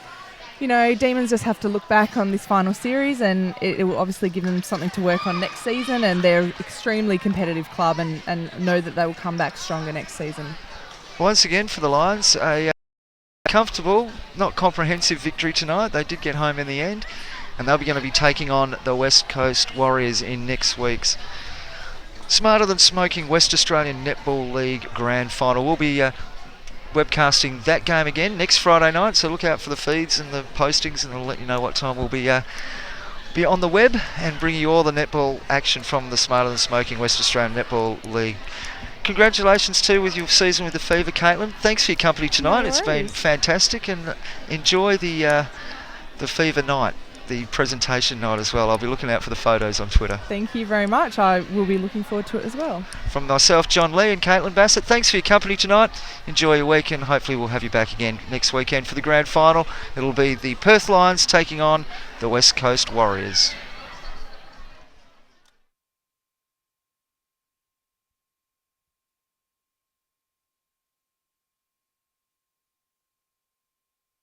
Demons just have to look back on this final series, and it will obviously give them something to work on next season, and they're an extremely competitive club and know that they will come back stronger next season. Once again for the Lions, a comfortable, not comprehensive victory tonight. They did get home in the end, and they'll be going to be taking on the West Coast Warriors in next week's Smarter Than Smoking West Australian Netball League Grand Final. We'll be webcasting that game again next Friday night, so look out for the feeds and the postings, and we'll let you know what time we'll be on the web and bring you all the netball action from the Smarter Than Smoking West Australian Netball League. Congratulations too with your season with the Fever, Caitlin. Thanks for your company tonight. No It's been fantastic, and enjoy the Fever night, the presentation night as well. I'll be looking out for the photos on Twitter. Thank you very much. I will be looking forward to it as well. From myself, John Lee, and Caitlin Bassett, thanks for your company tonight. Enjoy your weekend. Hopefully we'll have you back again next weekend for the grand final. It'll be the Perth Lions taking on the West Coast Warriors.